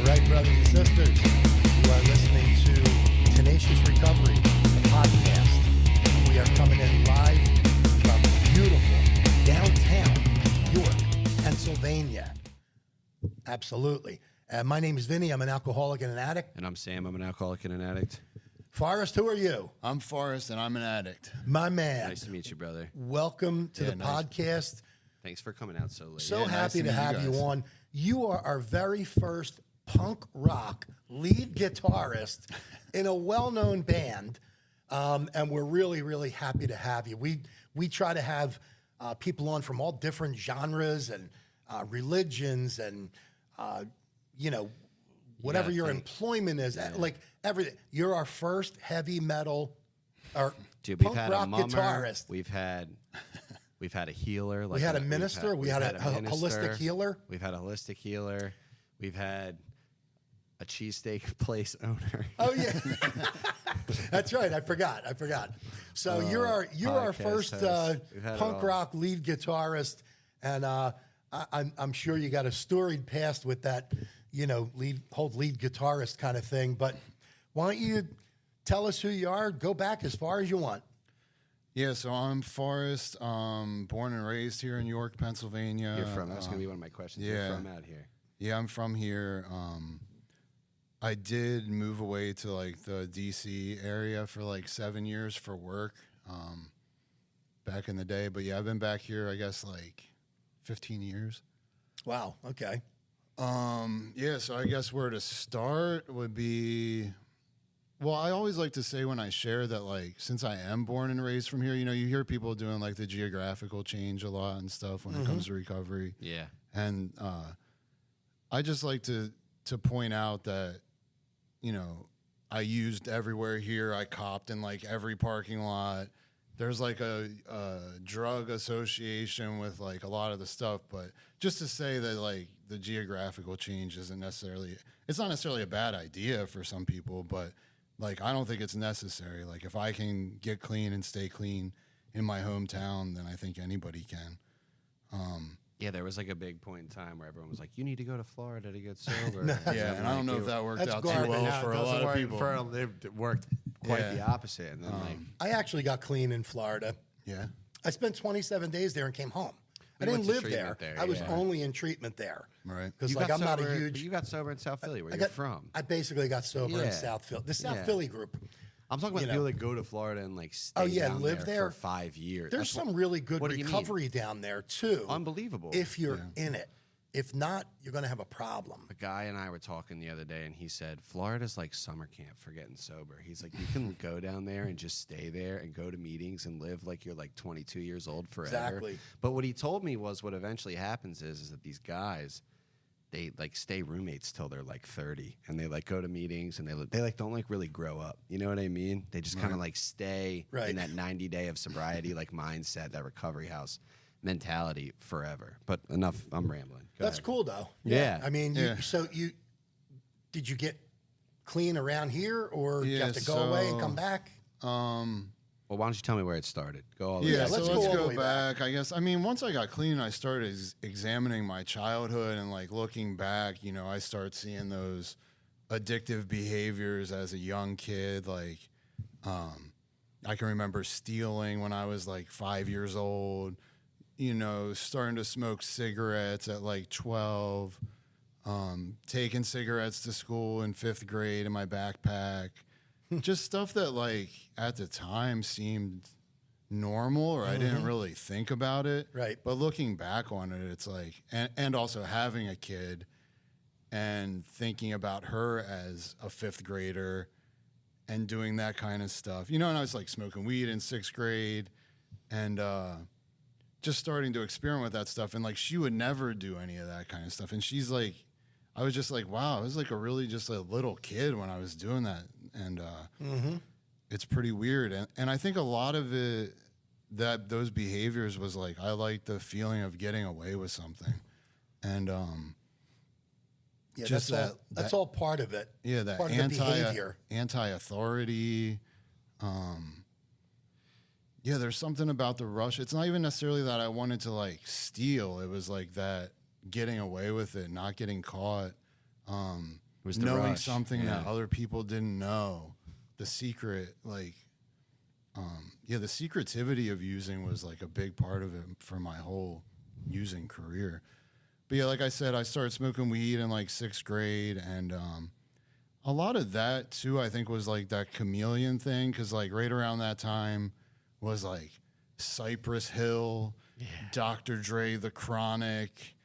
right, brothers and sisters. You are listening to Tenacious Recovery, the podcast. We are coming in live from beautiful downtown York, Pennsylvania. Absolutely. My name is Vinny. I'm an alcoholic and an addict. And I'm Sam. I'm an alcoholic and an addict. Forrest, who are you? I'm Forrest, and I'm an addict. My man. Nice to meet you, brother. Welcome to the nice. podcast. Thanks for coming out so late. So nice happy to to meet you have you guys. on. You are our very first punk rock lead guitarist in a well-known band, and we're really, really happy to have you. We try to have people on from all different genres and religions and whatever your employment is, like everything. You're our first heavy metal or Dude, we've punk had rock a mummer, guitarist. We've had a healer. Like We had a minister. We had a holistic healer. We've had a holistic healer. We've had a cheesesteak place owner. Oh yeah, that's right. I forgot. So you're our first host. We've had it punk all. rock lead guitarist, and I'm sure you got a storied past with that, whole lead guitarist kind of thing. But why don't you tell us who you are? Go back as far as you want. Yeah, so I'm Forrest, born and raised here in York, Pennsylvania. You're from. That's gonna be one of my questions. yeah. You're from out here. Yeah, I'm from here. I did move away to like the DC area for like 7 years for work back in the day. But yeah, I've been back here, I guess, like 15 years. Wow. Okay. Yeah, so I guess where to start would be, well, I always like to say when I share that, like, since I am born and raised from here, you hear people doing like the geographical change a lot and stuff when it comes to recovery. Yeah. And I just like to point out that, I used everywhere here. I copped in like every parking lot. There's like a drug association with like a lot of the stuff, but just to say that like the geographical change it's not necessarily a bad idea for some people, but like I don't think it's necessary. Like if I can get clean and stay clean in my hometown, then I think anybody can. Yeah, there was like a big point in time where everyone was like, "You need to go to Florida to get sober." Yeah, and I don't know if that worked That's out too garbage. well No, for it a lot doesn't of work people. It worked quite Yeah. the opposite. And then I actually got clean in Florida. Yeah. I spent 27 days there and came home. I You didn't went to live there. treatment there, I was yeah. only in treatment there. Right. Because You like got I'm not a sober- huge. but you got sober in South Philly, where you're from. I basically got sober in Yeah. South Philly. The South Yeah. Philly group. I'm talking about people that go to Florida and like stay down live there for 5 years. There's That's some really good what do you mean? recovery down there too. Unbelievable. If you're in it. If not, you're going to have a problem. A guy and I were talking the other day, and he said, Florida's like summer camp for getting sober. He's like, you can go down there and just stay there and go to meetings and live like you're like 22 years old forever. Exactly. But what he told me was what eventually happens is that these guys, they like stay roommates till they're like 30, and they like go to meetings, and they like don't like really grow up. You know what I mean? They just kind of like stay in that 90-day of sobriety like mindset, that recovery house mentality forever. But enough, I'm rambling. Go That's ahead. cool though. Yeah. I mean, did you get clean around here, or did you have to go away and come back? Well, why don't you tell me where it started? Go all the Yeah, way. so let's let's go all the go way back. I guess, I mean, once I got clean, I started examining my childhood and like looking back, I start seeing those addictive behaviors as a young kid. Like, I can remember stealing when I was like 5 years old, starting to smoke cigarettes at like 12, taking cigarettes to school in 5th grade in my backpack. Just stuff that like at the time seemed normal, or I didn't really think about it. Right. But looking back on it, it's like, and also having a kid and thinking about her as a 5th grader and doing that kind of stuff. And I was like smoking weed in 6th grade and just starting to experiment with that stuff. And like, she would never do any of that kind of stuff. And she's like, I was just like, wow, I was like just a little kid when I was doing that. And it's pretty weird. And I think a lot of it, those behaviors was like, I like the feeling of getting away with something. And Yeah, just that's all part of it. yeah, that part of the behavior. anti-authority. Yeah, there's something about the rush. It's not even necessarily that I wanted to like steal. It was like that getting away with it, not getting caught. was the knowing rush. something Yeah. that other people didn't know. The secret, the secretivity of using was like a big part of it for my whole using career. But yeah, like I said, I started smoking weed in like 6th grade, and a lot of that too, I think, was like that chameleon thing, because like right around that time was like Cypress Hill, Dr. Dre, The Chronic.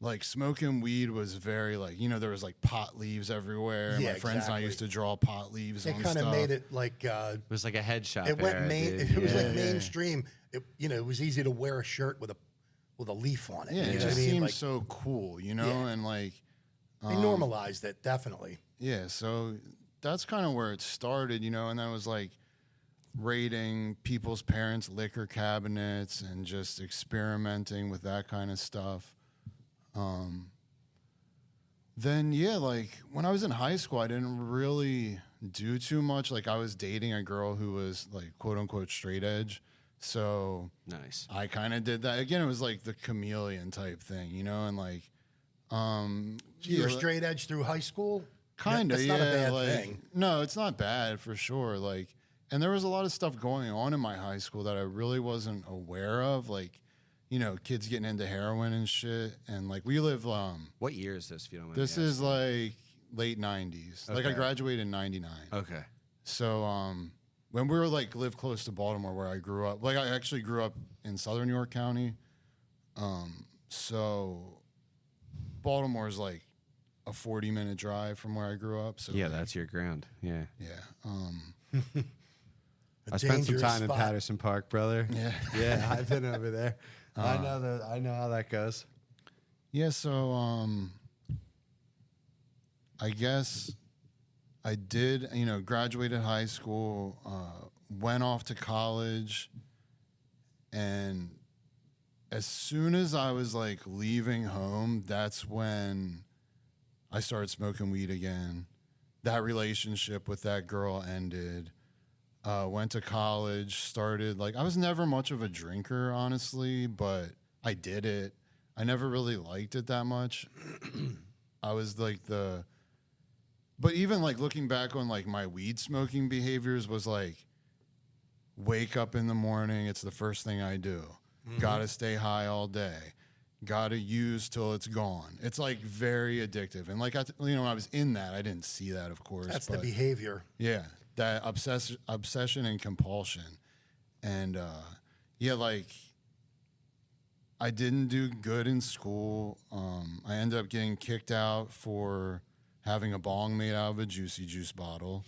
Like smoking weed was very like, there was like pot leaves everywhere. Yeah, My friends and I exactly. used to draw pot leaves They on kind of stuff. made it like It was like a headshot. it went era, main. dude. It was like Yeah. mainstream. It was easy to wear a shirt with a leaf on it. Yeah, you it know just what I mean? seemed Like, so cool, Yeah. and like they normalized it, definitely. yeah, so that's kind of where it started, and that was like raiding people's parents' liquor cabinets and just experimenting with that kind of stuff. Then yeah, like when I was in high school, I didn't really do too much. Like I was dating a girl who was like quote unquote straight edge. So Nice. I kind of did that. Again, it was like the chameleon type thing, and like You were straight edge through high school? kind of, That's yeah. not a bad like, thing. No, it's not bad for sure. Like, and there was a lot of stuff going on in my high school that I really wasn't aware of. Like, kids getting into heroin and shit. And like, we live. What year is this, if you don't mind? This me is asking? like late '90s. Like, I Okay. graduated in '99. Okay. So, when we were like live close to Baltimore, where I grew up, like I actually grew up in Southern York County. So Baltimore's like a 40-minute drive from where I grew up. So Yeah, like, that's your ground. Yeah. yeah. I spent some dangerous time in spot. Patterson Park, brother. Yeah. Yeah, I've been over there. I know how that goes. Yeah, so I guess I did, graduated high school, went off to college, and as soon as I was like leaving home, that's when I started smoking weed again. That relationship with that girl ended. Went to college, started like I was never much of a drinker, honestly, but I did it. I never really liked it that much. I was like but even like looking back on like my weed smoking behaviors was like wake up in the morning, it's the first thing I do. Gotta stay high all day. Gotta use till it's gone. It's like very addictive. And like when I was in that, I didn't see that, of course. That's the but behavior. yeah, that obsession and compulsion. And yeah, like I didn't do good in school. I ended up getting kicked out for having a bong made out of a Juicy Juice bottle.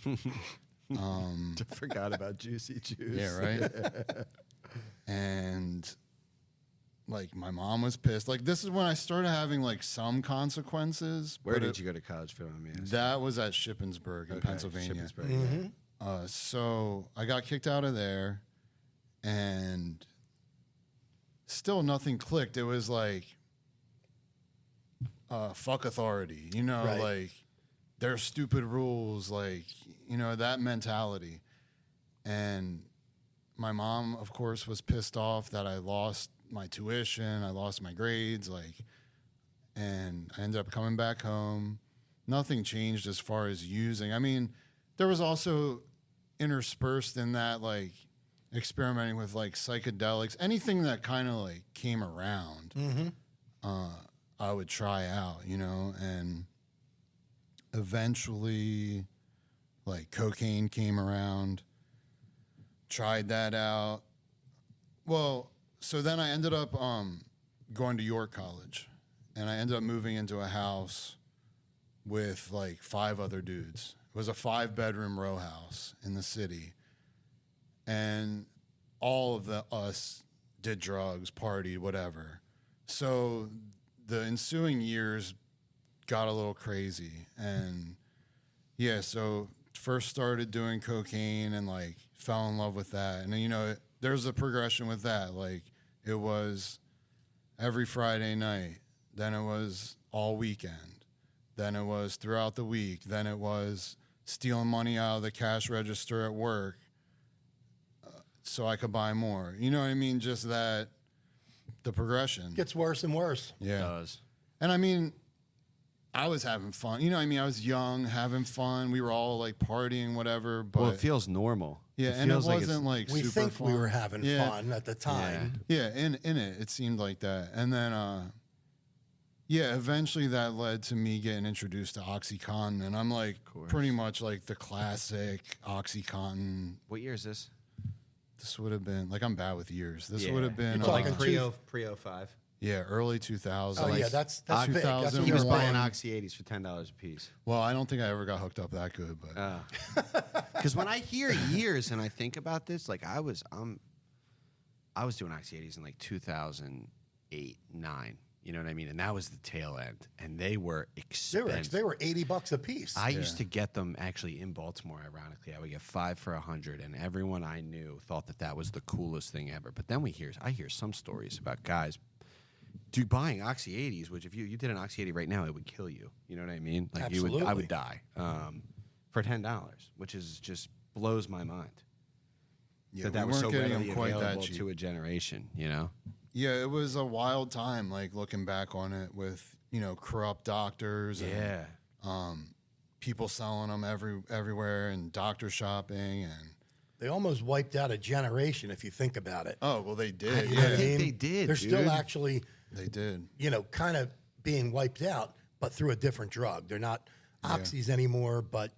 Forgot about Juicy Juice. Yeah, right. And like my mom was pissed. Like this is when I started having like some consequences. Where but did you go to college, if you don't mind me asking? That was at Shippensburg in Pennsylvania. Shippensburg, yeah. So I got kicked out of there, and still nothing clicked. It was like, fuck authority, Right. like there's stupid rules, like, that mentality. And my mom, of course, was pissed off that I lost my tuition, I lost my grades, and I ended up coming back home. Nothing changed as far as using. I mean, there was also interspersed in that, like, experimenting with, like, psychedelics, anything that kind of, like, came around, I would try out, and eventually, like, cocaine came around, tried that out. Well, so then I ended up going to York College, and I ended up moving into a house with like 5 other dudes. It was a 5-bedroom row house in the city, and all of us did drugs, partied, whatever. So the ensuing years got a little crazy, and yeah, so first started doing cocaine and like fell in love with that, and then there's a progression with that. Like it was every Friday night, then it was all weekend, then it was throughout the week, then it was stealing money out of the cash register at work so I could buy more. You know what I mean? Just that, the progression. Gets worse and worse. Yeah. Does. And I mean, I was having fun. You know, I mean, I was young, having fun. We were all like partying, whatever. But Well, it feels normal. yeah, It and it feels like it's- wasn't like We super think fun. we were having fun at the time. Yeah, in it seemed like that. And then yeah, eventually that led to me getting introduced to OxyContin, and I'm like pretty much like the classic OxyContin. What year is this? This would have been like, I'm bad with years. This would have been You're like talking pre-05. yeah, early 2000s. Oh, yeah, that's big. That's 2000 when He you was were buying born. Oxy 80s for $10 a piece. Well, I don't think I ever got hooked up that good, but Because when I hear years and I think about this, like I was doing Oxy 80s in like 2008, 9. You know what I mean? And that was the tail end, and they were expensive. They were $80 a piece. I used to get them actually in Baltimore. Ironically, I would get 5 for $100, and everyone I knew thought that was the coolest thing ever. But then I hear some stories about guys buying Oxy 80s, which if you did an Oxy 80 right now, it would kill you. You know what I mean? Like Absolutely. I would die for $10, which is just blows my mind. yeah, that we was weren't so getting readily them quite that available cheap. to a generation. You know? Yeah, it was a wild time, like looking back on it with, you know, corrupt doctors and people selling them everywhere and doctor shopping and They almost wiped out a generation if you think about it. oh, well they did. I Yeah, think they did, They're dude. still actually, they did. you know, kind of being wiped out, but through a different drug. They're not oxys anymore, but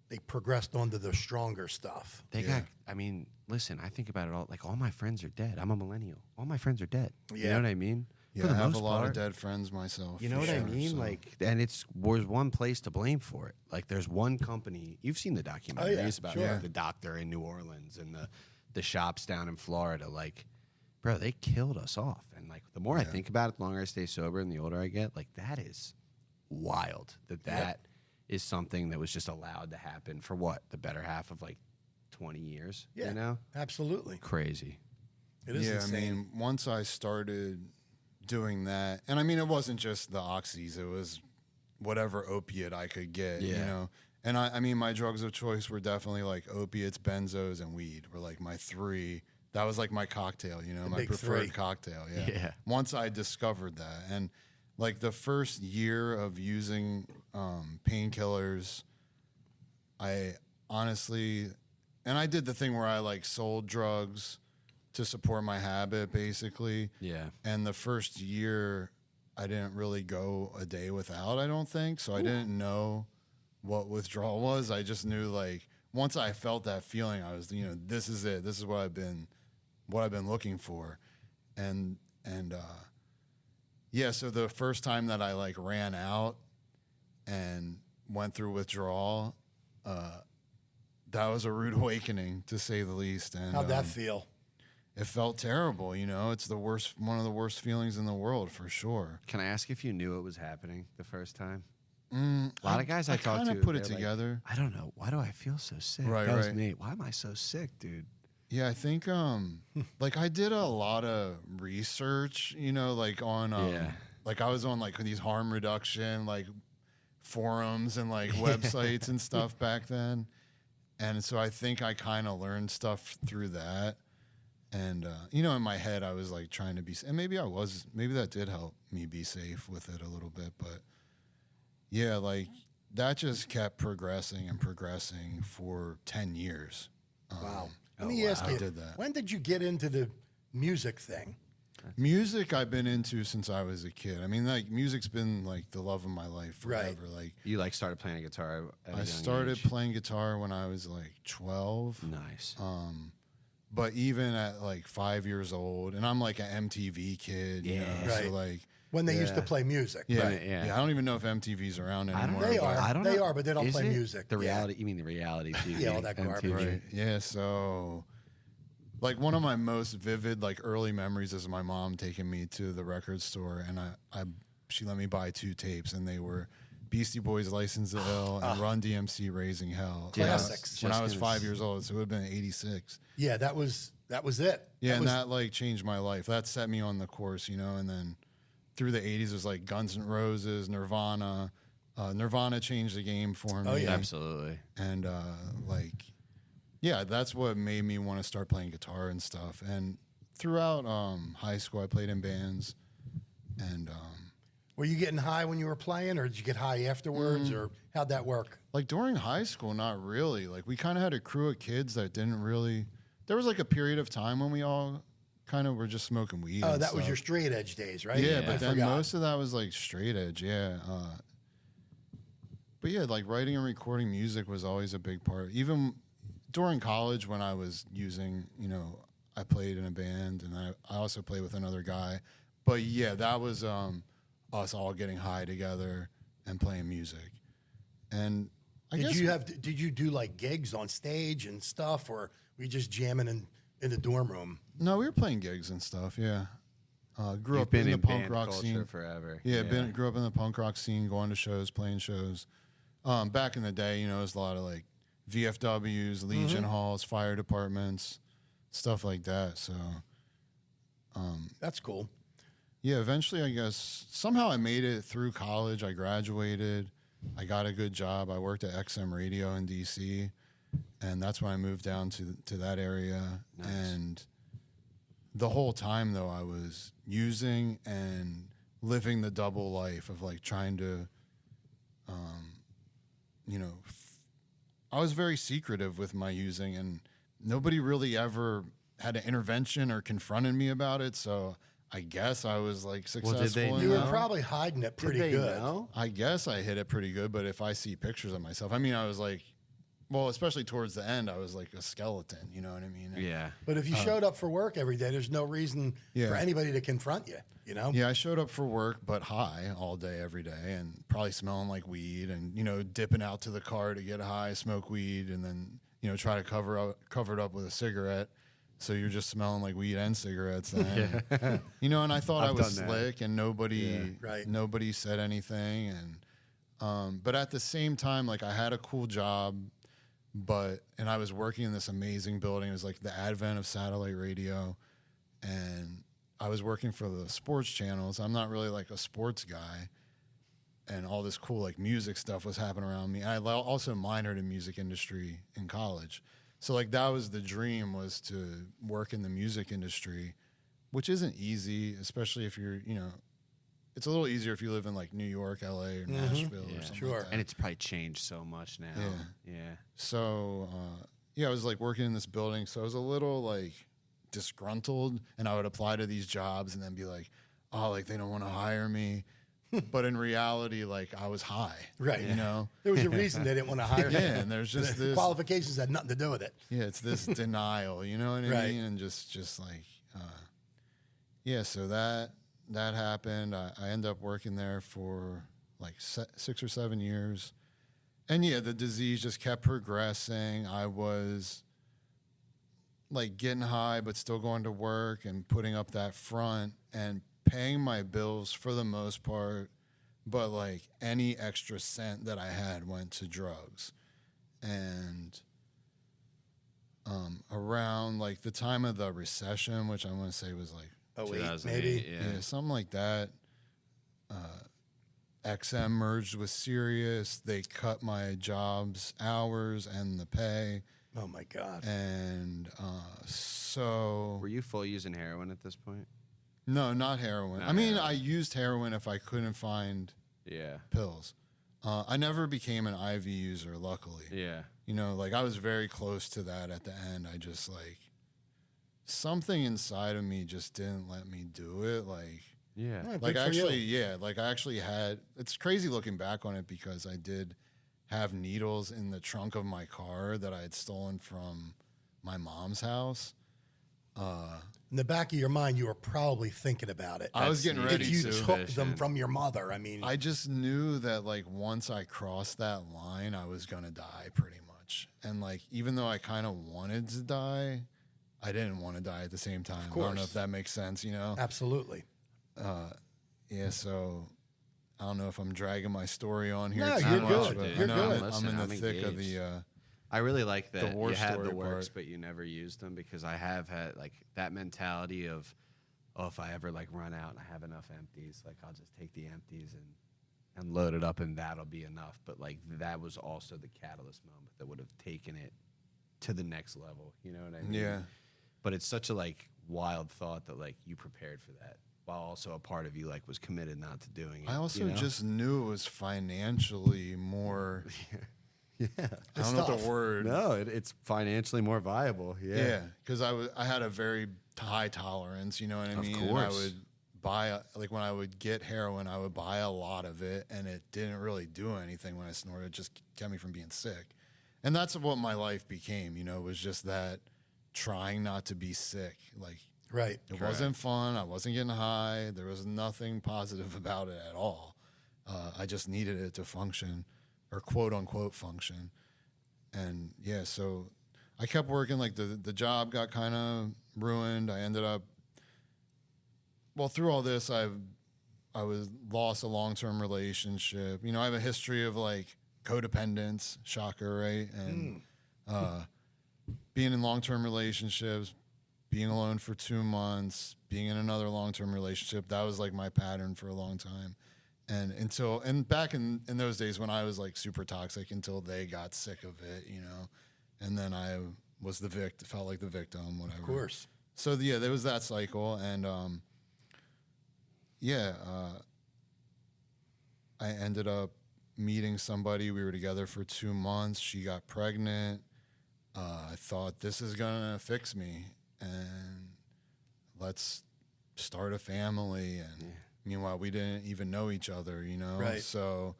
they progressed onto the stronger stuff. They got. I mean, listen. I think about it all. Like all my friends are dead. I'm a millennial. All my friends are dead. You Yeah. know what I mean? Yeah, I have a lot of dead friends myself. You know for what I sure, mean? so. Like, and there's one place to blame for it. Like, there's one company. You've seen the documentaries about sure. like, the doctor in New Orleans and the shops down in Florida. Like, bro, they killed us off. And like, the more I think about it, the longer I stay sober and the older I get, like, that is wild. That is something that was just allowed to happen for what, the better half of like 20 years. Yeah, You know, absolutely. crazy. It is insane. I mean, once I started doing that, and I mean, it wasn't just the oxys; it was whatever opiate I could get. You Yeah. know, and I mean, my drugs of choice were definitely like opiates, benzos, and weed. Were like my 3. That was like my cocktail. You know, The my big preferred 3. cocktail. Yeah. Yeah. Once I discovered that, and like the first year of using painkillers, I honestly, and I did the thing where I like sold drugs to support my habit, basically. Yeah. And the first year, I didn't really go a day without, I don't think. So I didn't know what withdrawal was. I just knew, like, once I felt that feeling, I was, you know, this is it. This is what I've been looking for. And yeah, so the first time that I, like, ran out and went through withdrawal, that was a rude awakening, to say the least. And How'd that feel? it felt terrible, you know. It's one of the worst feelings in the world, for sure. Can I ask if you knew it was happening the first time? A lot of guys I talk kinda to put it they're like, together. I don't know. Why do I feel so sick? Right, that was right. me. Why am I so sick, dude? Yeah, I think like I did a lot of research, you know, like on like I was on like these harm reduction like forums and like websites and stuff back then. And so I think I kind of learned stuff through that. And you know, in my head I was like trying to be, and maybe that did help me be safe with it a little bit, but yeah, like that just kept progressing and progressing for 10 years. Wow. Let me ask I you, did that. when did you get into the music thing? Music I've been into since I was a kid. I mean, like music's been like the love of my life forever. Like You like started playing guitar at a I young started age? playing guitar when I was like 12. Nice. But even at like 5 years old, and I'm like an MTV kid, you know, Right. so like When they used to play music. yeah, Right, yeah. I don't even know if MTV's around anymore. They but- are. I don't They know. are, but they don't Is play it? music. The Yeah. reality, you mean the reality TV? Yeah, all that garbage. MTV. Right. Yeah. So, like, one of my most vivid, like, early memories is my mom taking me to the record store, and she let me buy 2 tapes, and they were Beastie Boys' License to Ill and Run DMC Raising Hell. Classics. When I was Just 5 years old, so it would have been 86. Yeah, that was it. Yeah, that and was, that like changed my life. That set me on the course, you know. And then through the 80s, it was like Guns N' Roses, Nirvana. Nirvana changed the game for me. Oh, yeah. Absolutely. And like, yeah, that's what made me want to start playing guitar and stuff. And throughout high school, I played in bands, and Were you getting high when you were playing, or did you get high afterwards, or how'd that work? Like during high school, not really. Like we kind of had a crew of kids that didn't really. There was like a period of time when we all kind of were just smoking weed. Oh, and that was stuff. your straight edge days, right? Yeah, I but then forgot. most of that was like straight edge. Yeah. But yeah, like writing and recording music was always a big part. Even during college when I was using, I played in a band and I also played with another guy. But yeah, that was us all getting high together and playing music. And I guess Did you do like gigs on stage and stuff, or were you just jamming in the dorm room? No, we were playing gigs and stuff. Yeah, grew You've up been in the punk band rock culture scene forever. Yeah, grew up in the punk rock scene, going to shows, playing shows. Back in the day, it was a lot of like VFWs, Legion halls, fire departments, stuff like that. So That's cool. yeah, eventually, I guess somehow I made it through college. I graduated. I got a good job. I worked at XM Radio in DC, and that's when I moved down to that area. Nice. And the whole time, though, I was using and living the double life of like trying to, I was very secretive with my using, and nobody really ever had an intervention or confronted me about it. So I guess I was like successful. did they in You were that. probably hiding it pretty Did they good. know? I guess I hit it pretty good, but if I see pictures of myself, I was like, well, especially towards the end, I was like a skeleton, you know what I mean? Yeah. But if you showed up for work every day, there's no reason Yeah. for anybody to confront you, Yeah, I showed up for work, but high all day, every day, and probably smelling like weed and, dipping out to the car to get high, smoke weed, and then, try to cover it up with a cigarette. So you're just smelling like weed and cigarettes then. And I thought I I've was done that. slick and Right. nobody said anything. And, but at the same time, like I had a cool job, and I was working in this amazing building. It was like the advent of satellite radio. And I was working for the sports channels. I'm not really like a sports guy. And all this cool like music stuff was happening around me. And I also minored in music industry in college. So like that was the dream, was to work in the music industry, which isn't easy, especially if you're, it's a little easier if you live in like New York, LA, or Nashville or something Sure. like that. And it's probably changed so much now. Yeah. So, I was like working in this building. So I was a little like disgruntled, and I would apply to these jobs and then be like, oh, like they don't want to hire me. But in reality, like I was high. Right. There was a reason they didn't want to hire you. Yeah, and there's just The this qualifications had nothing to do with it. Yeah, it's this denial, you know what I Right. mean? And just like, so that happened. I ended up working there for like 6 or 7 years. And yeah, the disease just kept progressing. I was like getting high, but still going to work and putting up that front and paying my bills for the most part. But like any extra cent that I had went to drugs. And around like the time of the recession, which I want to say was like Oh, wait, 2008, maybe. yeah, something like that. XM merged with Sirius. They cut my job's hours and the pay. Oh, my God. And so... Were you full using heroin at this point? No, not heroin. Not I mean, heroin. I used heroin if I couldn't find Yeah. pills. I never became an IV user, luckily. Yeah. Like I was very close to that at the end. I just like... Something inside of me just didn't let me do it. Like... Yeah. All right, Like good for actually, you. yeah, like I actually had, it's crazy looking back on it because I did have needles in the trunk of my car that I had stolen from my mom's house. In the back of your mind, you were probably thinking about it. I was getting That's- ready If you to. took them Suspicion. from your mother, I mean, I just knew that like once I crossed that line, I was going to die pretty much. And like, even though I kind of wanted to die, I didn't want to die at the same time. I don't know course. if that makes sense, absolutely. Yeah, so I don't know if I'm dragging my story on here No, too you're much, good. but You're I know good. I'm in the I'm thick of engaged. the... I really like that war you had story the works, part. but you never used them, because I have had like that mentality of, oh, if I ever like run out and I have enough empties, like I'll just take the empties and load it up and that'll be enough. But like that was also the catalyst moment that would have taken it to the next level. You know what I mean? Yeah. But it's such a like wild thought that like you prepared for that. while also a part of you like was committed not to doing it. I also you know? just knew it was financially more. yeah. I don't know what the word. No, it's financially more viable. Yeah, because I had a very high tolerance. You know what I mean? And I course. would buy like when I would get heroin, I would buy a lot of it, and it didn't really do anything when I snorted. It just kept me from being sick, and that's what my life became. You know, was just that trying not to be sick. Like Right. it wasn't fun. I wasn't getting high. There was nothing positive about it at all. I just needed it to function, or quote unquote function. And yeah, so I kept working. Like the job got kind of ruined. I ended up, well, through all this, I was lost a long-term relationship. You know, I have a history of like codependence, shocker, right? And being in long-term relationships, being alone for 2 months, being in another long-term relationship, that was like my pattern for a long time. And back in those days when I was like super toxic until they got sick of it, you know, and then I was the victim, felt like the victim, whatever. Of course. So yeah, there was that cycle, and I ended up meeting somebody. We were together for 2 months. She got pregnant. I thought this is gonna fix me, and let's start a family. And meanwhile, we didn't even know each other, you know? Right. So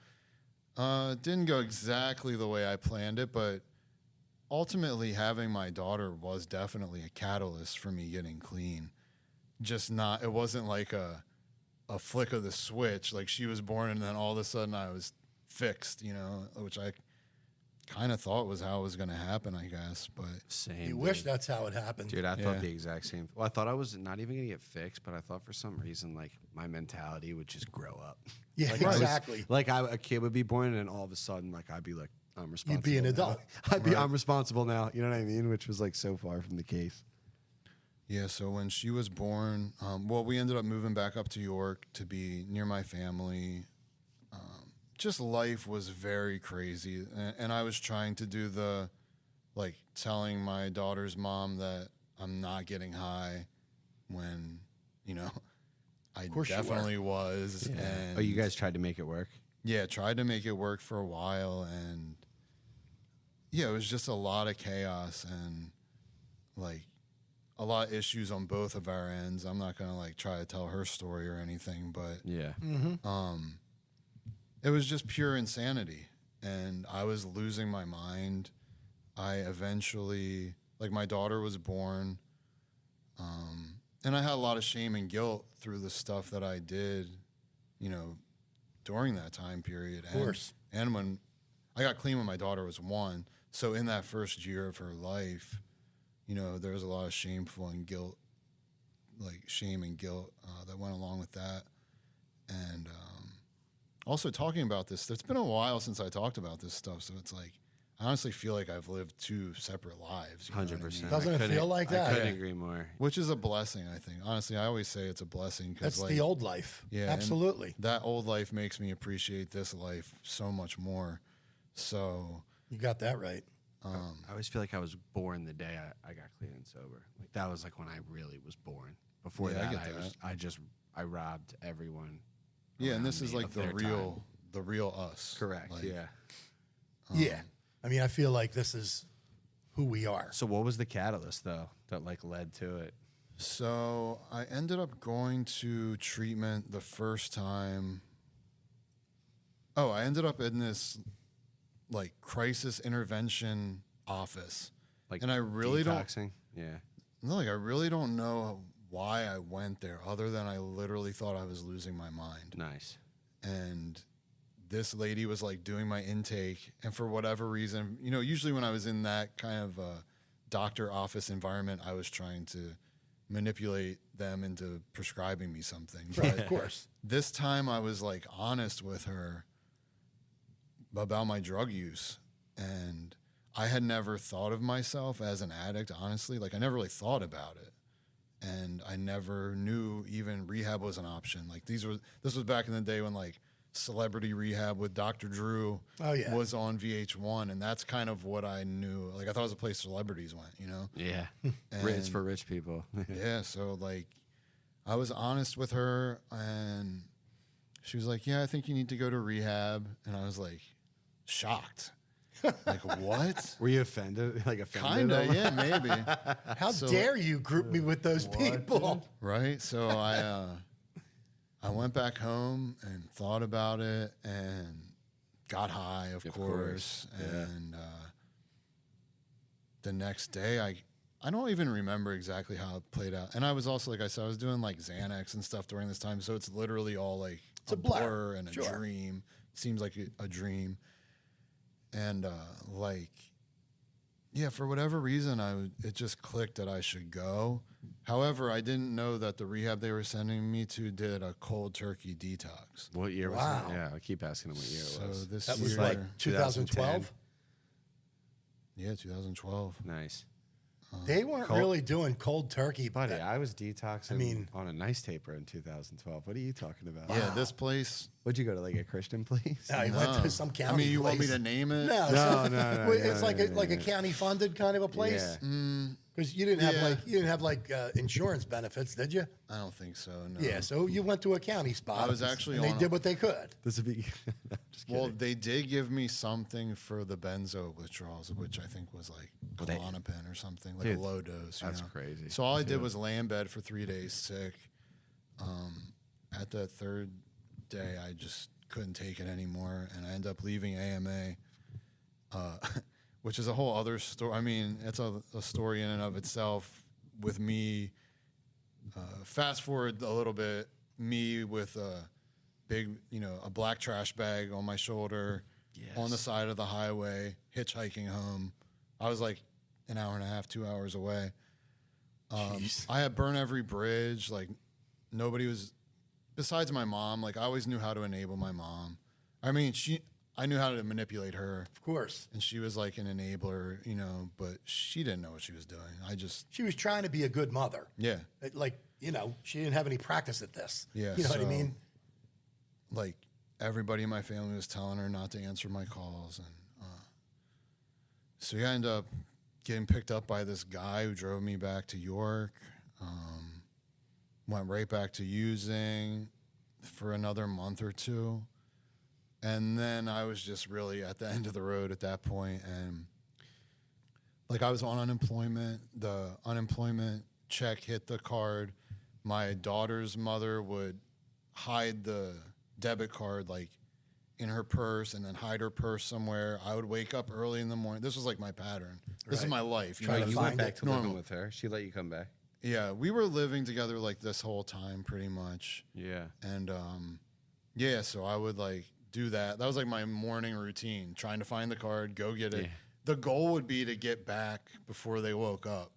it didn't go exactly the way I planned it, but ultimately having my daughter was definitely a catalyst for me getting clean. It wasn't like a flick of the switch. Like she was born and then all of a sudden I was fixed, you know, which I kind of thought was how it was going to happen, I guess. But Same. You wish that's how it happened. Dude, I Yeah. thought the exact same. Well, I thought I was not even gonna get fixed, but I thought for some reason, like my mentality would just grow up. Yeah, Like, I was- exactly. like a kid would be born, and all of a sudden, like I'd be like, I'm responsible. You'd be an now. adult. I'm responsible now. You know what I mean? Which was like so far from the case. yeah, so when she was born, we ended up moving back up to York to be near my family. Just life was very crazy. And I was trying to do telling my daughter's mom that I'm not getting high when, you know, I course you were. definitely was. And Oh, you guys tried to make it work? yeah, tried to make it work for a while. And yeah, it was just a lot of chaos and like a lot of issues on both of our ends. I'm not going to like try to tell her story or anything, but Yeah. it was just pure insanity. And I was losing my mind. I eventually, like my daughter was born. And I had a lot of shame and guilt through the stuff that I did, you know, during that time period. Of course. And when I got clean when my daughter was 1. So in that first year of her life, you know, there was a lot of shameful and guilt, like shame and guilt that went along with that. And also talking about this, it's been a while since I talked about this stuff. So it's like, I honestly feel like I've lived 2 separate lives. You know what I mean? 100%. Doesn't it feel like that? I couldn't agree more. Which is a blessing, I think. Honestly, I always say it's a blessing because That's like, the old life. yeah, and Absolutely. that old life makes me appreciate this life so much more. So You got that right. I always feel like I was born the day I got clean and sober. Like that was like when I really was born. Before Yeah, I that, get that. I robbed everyone. yeah, and this around is me like of the their real us. Correct. Like, yeah. Yeah. I mean, I feel like this is who we are. So what was the catalyst though that like led to it? So I ended up going to treatment the first time. Oh, I ended up in this like crisis intervention office. Like And I really don't- detoxing? Yeah. No, like I really don't know why I went there other than I literally thought I was losing my mind. Nice. And this lady was like doing my intake, and for whatever reason, you know, usually when I was in that kind of doctor office environment, I was trying to manipulate them into prescribing me something. Right, of course. This time I was like honest with her about my drug use, and I had never thought of myself as an addict, honestly. Like I never really thought about it. And I never knew even rehab was an option. Like this was back in the day when like Celebrity Rehab with Dr. Drew was on VH1, and that's kind of what I knew. Like I thought it was a place celebrities went, you know? Yeah. It's for rich people. Yeah, so like I was honest with her, and she was like, yeah, I think you need to go to rehab. And I was like, shocked. Like, what? Were you offended? Like offended? Kind of, yeah, maybe. How dare you group me with those people? Right? So I went back home and thought about it and got high, of course. Yeah. And the next day, I don't even remember exactly how it played out. And I was also, like I said, I was doing like Xanax and stuff during this time. So it's literally all like a blur and a dream. Seems like a dream. And yeah, for whatever reason, it just clicked that I should go. However, I didn't know that the rehab they were sending me to did a cold turkey detox. What year was Wow. that? Yeah, I keep asking him what year it was. So this That year, was like 2012. yeah, 2012. Nice. They weren't really doing cold turkey, Buddy, I was detoxing I mean- on a nice taper in 2012. What are you talking about? Yeah, this place. Would you go to like a Christian place? I went to some county. I mean, you want me place. to name it? No, No, it's no, like no, a county funded kind of a place. Yeah. Because you didn't have insurance benefits, did you? I don't think so. No. Yeah, so you went to a county spot. I was actually and they on did what they could. This would be. Just kidding. Well, they did give me something for the benzo withdrawals, which I think was like Klonopin or something, like Dude, a low dose. that's know? crazy. So all I did was lay in bed for 3 days sick. At the third day, I just couldn't take it anymore, and I ended up leaving AMA, which is a whole other story. I mean, it's a story in and of itself with me. Fast forward a little bit, me with a big, a black trash bag on my shoulder on the side of the highway, hitchhiking home. I was like an hour and a half, 2 hours away. I had burned every bridge. Like nobody was, besides my mom. Like I always knew how to enable my mom. I mean, I knew how to manipulate her. Of course. And she was like an enabler, but she didn't know what she was doing. She was trying to be a good mother. Yeah. She didn't have any practice at this. Yeah. You know what I mean? Like everybody in my family was telling her not to answer my calls. And so I ended up getting picked up by this guy who drove me back to York. Went right back to using for another month or two. And then I was just really at the end of the road at that point. And like I was on unemployment. The unemployment check hit the card. My daughter's mother would hide the debit card like in her purse and then hide her purse somewhere. I would wake up early in the morning. This was like my pattern. This is my life. Trying to You find went back it. to living with her. She let you come back. Yeah, we were living together like this whole time pretty much. Yeah. And yeah, so I would like do that. That was like my morning routine, trying to find the card, go get it. Yeah. The goal would be to get back before they woke up.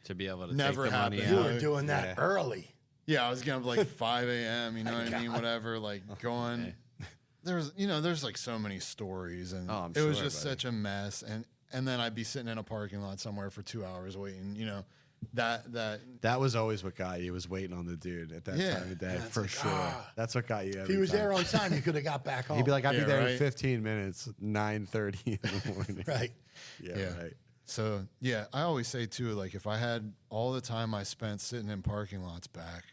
To be able to Never take the money happened. You out. were doing that Yeah. early. Yeah, I was getting up like 5 a.m., you know what I mean? Whatever, like going. Okay. There's like so many stories, and I'm it was sure, just buddy. such a mess. And then I'd be sitting in a parking lot somewhere for 2 hours waiting, That was always what got you, was waiting on the dude at that Yeah. time of day, Yeah, it's for like, sure. That's what got you. If he was there on time, you could have got back home. He'd be like, I'll be Yeah, there in right. 15 minutes, 9:30 in the morning. right. Yeah, right. So, yeah, I always say, too, like, if I had all the time I spent sitting in parking lots back,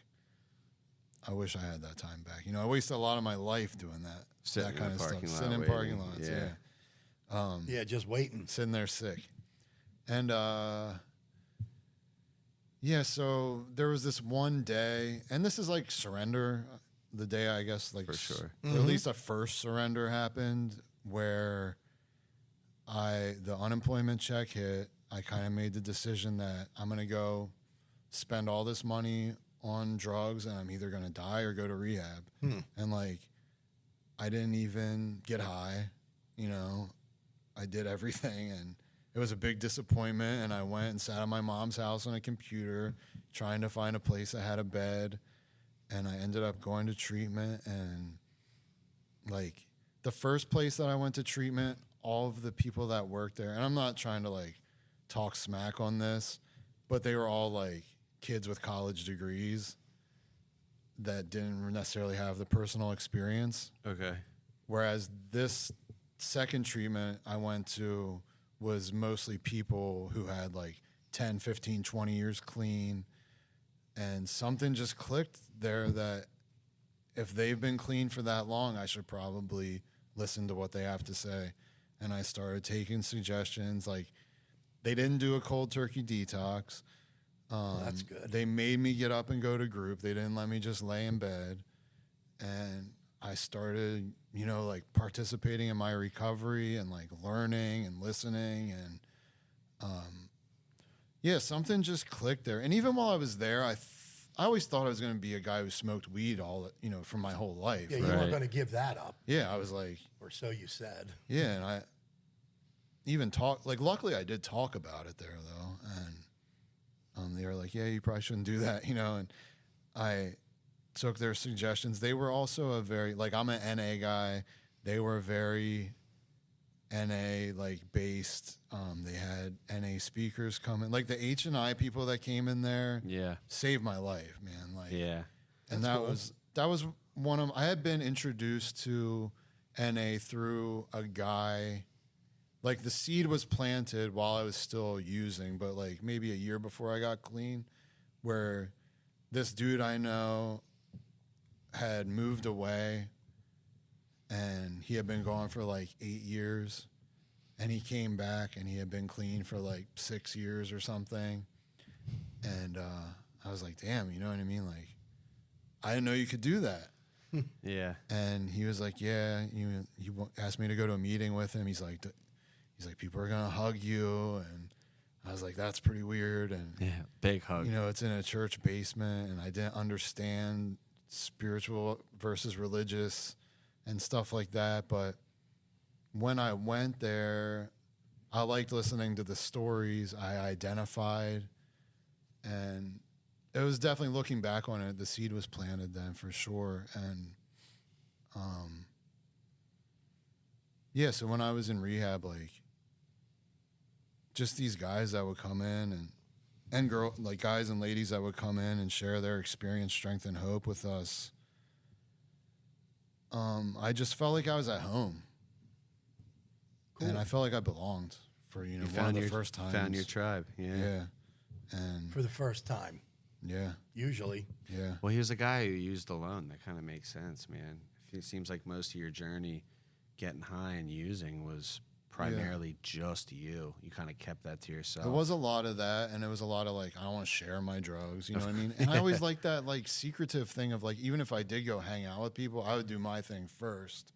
I wish I had that time back. I wasted a lot of my life doing that. Sitting that kind in a of parking stuff. lot Sitting in parking waiting. lots, yeah. Yeah, just waiting. Sitting there sick. And, yeah, so there was this one day, and this is like surrender, the day I guess, like, For sure. or at least a first surrender happened, where the unemployment check hit. I kind of made the decision that I'm going to go spend all this money on drugs, and I'm either going to die or go to rehab. And like, I didn't even get high, I did everything, and it was a big disappointment. And I went and sat at my mom's house on a computer trying to find a place that had a bed, and I ended up going to treatment. And like, the first place that I went to treatment, all of the people that worked there, and I'm not trying to like talk smack on this, but they were all like kids with college degrees that didn't necessarily have the personal experience. Okay. Whereas this second treatment I went to was mostly people who had like 10, 15, 20 years clean. And something just clicked there that if they've been clean for that long, I should probably listen to what they have to say. And I started taking suggestions. Like, they didn't do a cold turkey detox. That's good. They made me get up and go to group. They didn't let me just lay in bed. And I started, you know, like participating in my recovery and like learning and listening. And yeah, something just clicked there. And even while I was there, I always thought I was going to be a guy who smoked weed for my whole life. Yeah, you weren't going to give that up. Yeah, I was like, or so you said. yeah, and I even luckily I did talk about it there though. And they were like, yeah, you probably shouldn't do that, you know, and I took their suggestions. They were also I'm an NA guy. They were very NA based. They had NA speakers coming, like the H&I people that came in there. Yeah, saved my life, man. Like, yeah, and that was one of. I had been introduced to NA through a guy. Like, the seed was planted while I was still using, but like maybe a year before I got clean, where this dude I know had moved away, and he had been gone for like 8 years, and he came back and he had been clean for like 6 years or something. And I was like, damn, you know what I mean? Like, I didn't know you could do that. yeah. And he was like, yeah, he asked me to go to a meeting with him. He's like, people are going to hug you. And I was like, that's pretty weird. And Yeah, big hug. you know, it's in a church basement, and I didn't understand spiritual versus religious and stuff like that. But when I went there, I liked listening to the stories. I identified, and it was definitely, looking back on it, the seed was planted then for sure. And yeah, so when I was in rehab, like, just these guys that would come in and guys and ladies that would come in and share their experience, strength, and hope with us. I just felt like I was at home. Cool. And I felt like I belonged for, you know, one of the first times. Found your tribe, yeah. Yeah. And For the first time, yeah. usually. Yeah. Well, he was a guy who used alone. That kind of makes sense, man. It seems like most of your journey getting high and using was primarily just you. You kind of kept that to yourself. It was a lot of that, and it was a lot of like, I don't want to share my drugs, you know what I mean? And I always like that like secretive thing of like, even if I did go hang out with people, I would do my thing first.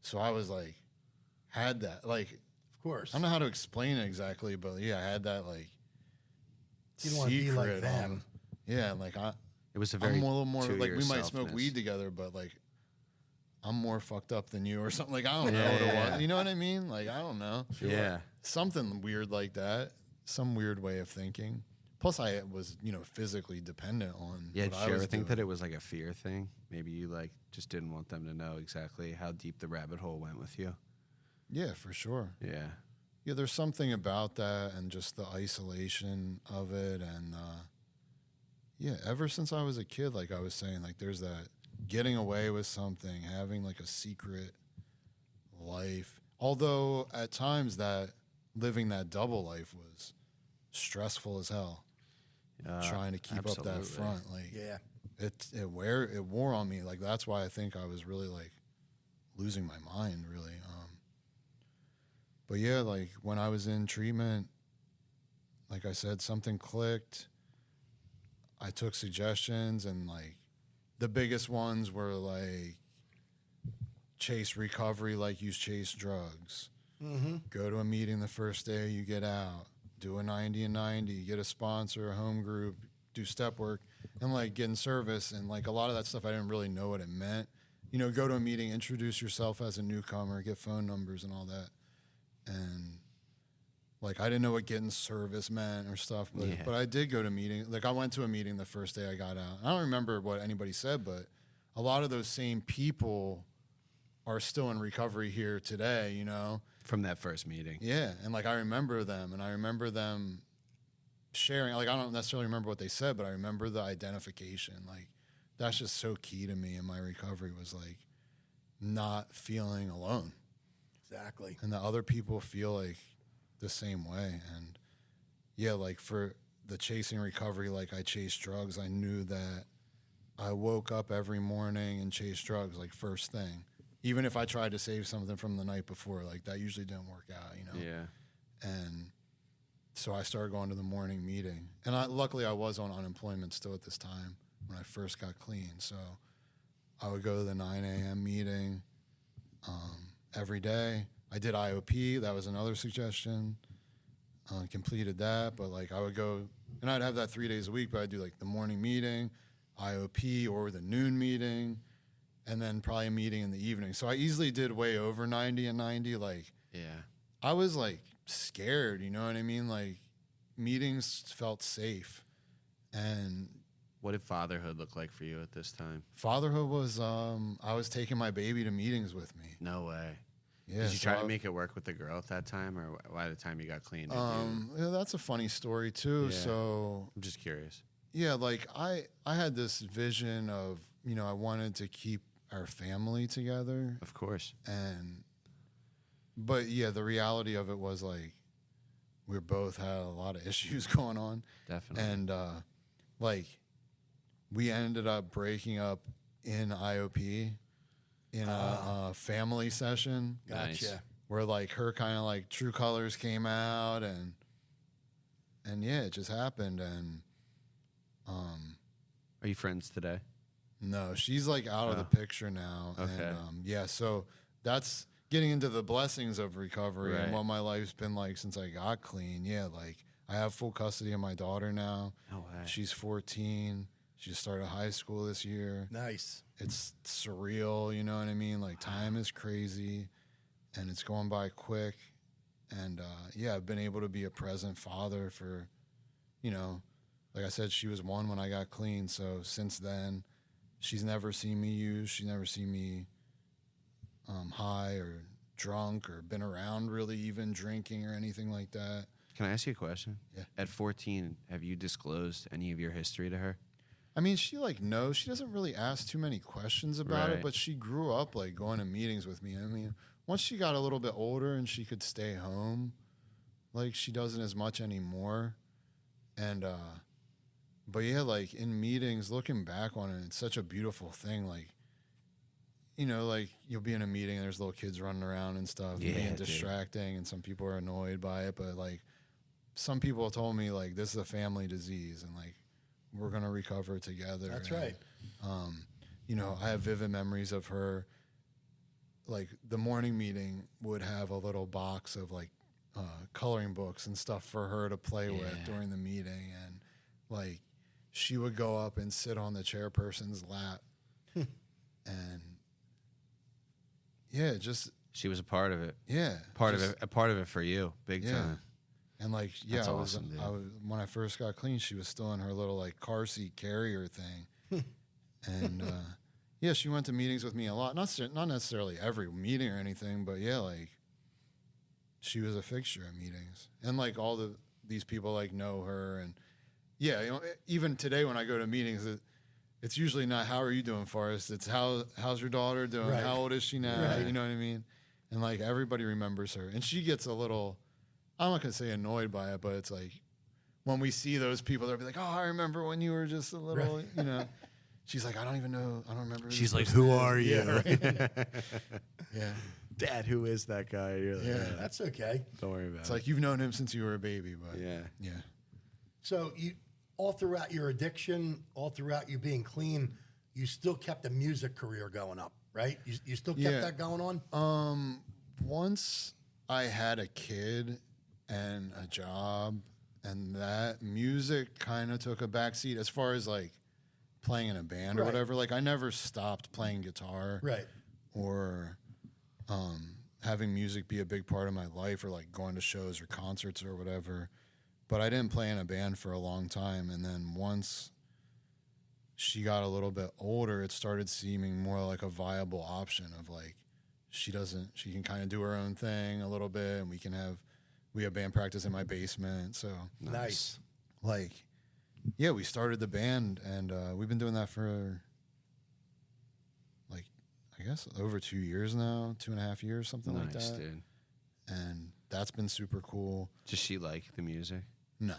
So I was like, had that, like, Of course. I don't know how to explain it exactly, but yeah, I had that like You don't want to be like secret them. yeah, like It was a very I'm a little more to like, we might smoke yourselfness. weed together, but like, I'm more fucked up than you or something. Like, I don't know what it Yeah. was. You know what I mean? Like, I don't know. Yeah. Something weird like that. Some weird way of thinking. Plus, I was, you know, physically dependent on. Yeah, what did I you was ever think doing. that it was like a fear thing? Maybe you like just didn't want them to know exactly how deep the rabbit hole went with you. Yeah, for sure. Yeah. Yeah, there's something about that, and just the isolation of it, and yeah, ever since I was a kid, like I was saying, like there's that getting away with something, having like a secret life. Although at times that living that double life was stressful as hell. Trying to keep up that absolutely. front, like Yeah. it wore on me. Like, that's why I think I was really like losing my mind, really. But yeah, like when I was in treatment, like I said, something clicked. I took suggestions, and like the biggest ones were like chase recovery, like you chase drugs. Mm-hmm. Go to a meeting the first day you get out. Do a 90 and 90. Get a sponsor, a home group. Do step work, and like get in service. And like a lot of that stuff, I didn't really know what it meant. You know, go to a meeting, introduce yourself as a newcomer, get phone numbers and all that. And like, I didn't know what getting service meant or stuff, but I did go to meeting. Like, I went to a meeting the first day I got out. I don't remember what anybody said, but a lot of those same people are still in recovery here today, you know? From that first meeting. Yeah. And like, I remember them, and I remember them sharing. Like, I don't necessarily remember what they said, but I remember the identification. Like, that's just so key to me in my recovery, was like not feeling alone. Exactly. And that other people feel like the same way. And yeah, like for the chasing recovery like I chased drugs. I knew that I woke up every morning and chased drugs like first thing. Even if I tried to save something from the night before, like that usually didn't work out, you know? Yeah. And so I started going to the morning meeting. And luckily I was on unemployment still at this time when I first got clean. So I would go to the 9 a.m. meeting every day. I did IOP. That was another suggestion. Completed that. But like I would go, and I'd have that 3 days a week, but I'd do like the morning meeting, IOP, or the noon meeting, and then probably a meeting in the evening. So I easily did way over 90 and 90. Like, Yeah. I was like scared, you know what I mean? Like meetings felt safe. And What did fatherhood look like for you at this time? fatherhood was, I was taking my baby to meetings with me. No way. Yeah, Did you so try to make it work with the girl at that time, or by the time you got clean? Did you? yeah, that's a funny story too. Yeah. So I'm just curious. yeah, like I had this vision of, you know, I wanted to keep our family together. Of course. But yeah, the reality of it was like we both had a lot of issues going on. Definitely. And like we ended up breaking up in IOP in a family session. Gotcha. Nice. Where like her kind of like true colors came out, and yeah, it just happened. And Are you friends today? no, she's like out of Oh. the picture now. Okay. And yeah, so that's getting into the blessings of recovery Right. and what my life's been like since I got clean. Yeah, like I have full custody of my daughter now. No way. She's 14. She just started high school this year. Nice. It's surreal, you know what I mean? Like time is crazy and it's going by quick. And yeah, I've been able to be a present father for, you know, like I said, she was 1 when I got clean. So since then, she's never seen me use. She's never seen me high or drunk or been around really even drinking or anything like that. Can I ask you a question? Yeah. At 14, have you disclosed any of your history to her? I mean, she like knows. She doesn't really ask too many questions about it, Right. but she grew up like going to meetings with me. I mean, once she got a little bit older and she could stay home, like she doesn't as much anymore. And but yeah, like in meetings, looking back on it, it's such a beautiful thing. Like, you know, like you'll be in a meeting and there's little kids running around and stuff, Yeah, being dude. distracting, and some people are annoyed by it. But like, some people told me like this is a family disease, and like we're gonna recover together. That's And, right. You know, I have vivid memories of her. Like the morning meeting would have a little box of like coloring books and stuff for her to play with Yeah. during the meeting, and like she would go up and sit on the chairperson's lap, and yeah, just She was a part of it. yeah, A part of it for you, big Yeah. time. And like, yeah, That's I was, awesome, dude. when I first got clean, she was still in her little like car seat carrier thing, and yeah, she went to meetings with me a lot. Not necessarily every meeting or anything, but yeah, like she was a fixture at meetings, and like all these people like know her, and yeah, you know, even today when I go to meetings, it's usually not how are you doing, Forrest. It's how's your daughter doing? Right. How old is she now? Right. You know what I mean? And like everybody remembers her, and she gets a little. I'm not gonna say annoyed by it, but it's like when we see those people, they'll be like, "Oh, I remember when you were just a little," Right. you know. She's like, "I don't even know. I don't remember." who She's this like, person "Who is." are you?" Yeah, right. Yeah. Dad, who is that guy? You're like, Yeah. That's okay. Don't worry about It's it. like you've known him since you were a baby, but Yeah. yeah. So you, all throughout your addiction, all throughout you being clean, you still kept a music career going up, right? You still kept Yeah. that going on? Once I had a kid and a job, and that music kind of took a backseat as far as like playing in a band or Right. whatever. Like I never stopped playing guitar, Right. or having music be a big part of my life, or like going to shows or concerts or whatever. But I didn't play in a band for a long time. And then once she got a little bit older, it started seeming more like a viable option of like, she can kind of do her own thing a little bit, and we have band practice in my basement. So Nice. like, yeah, we started the band, and we've been doing that for like, I guess over 2 years now, 2.5 years, something like Nice, that. dude. And that's been super cool. Does she like the music? No.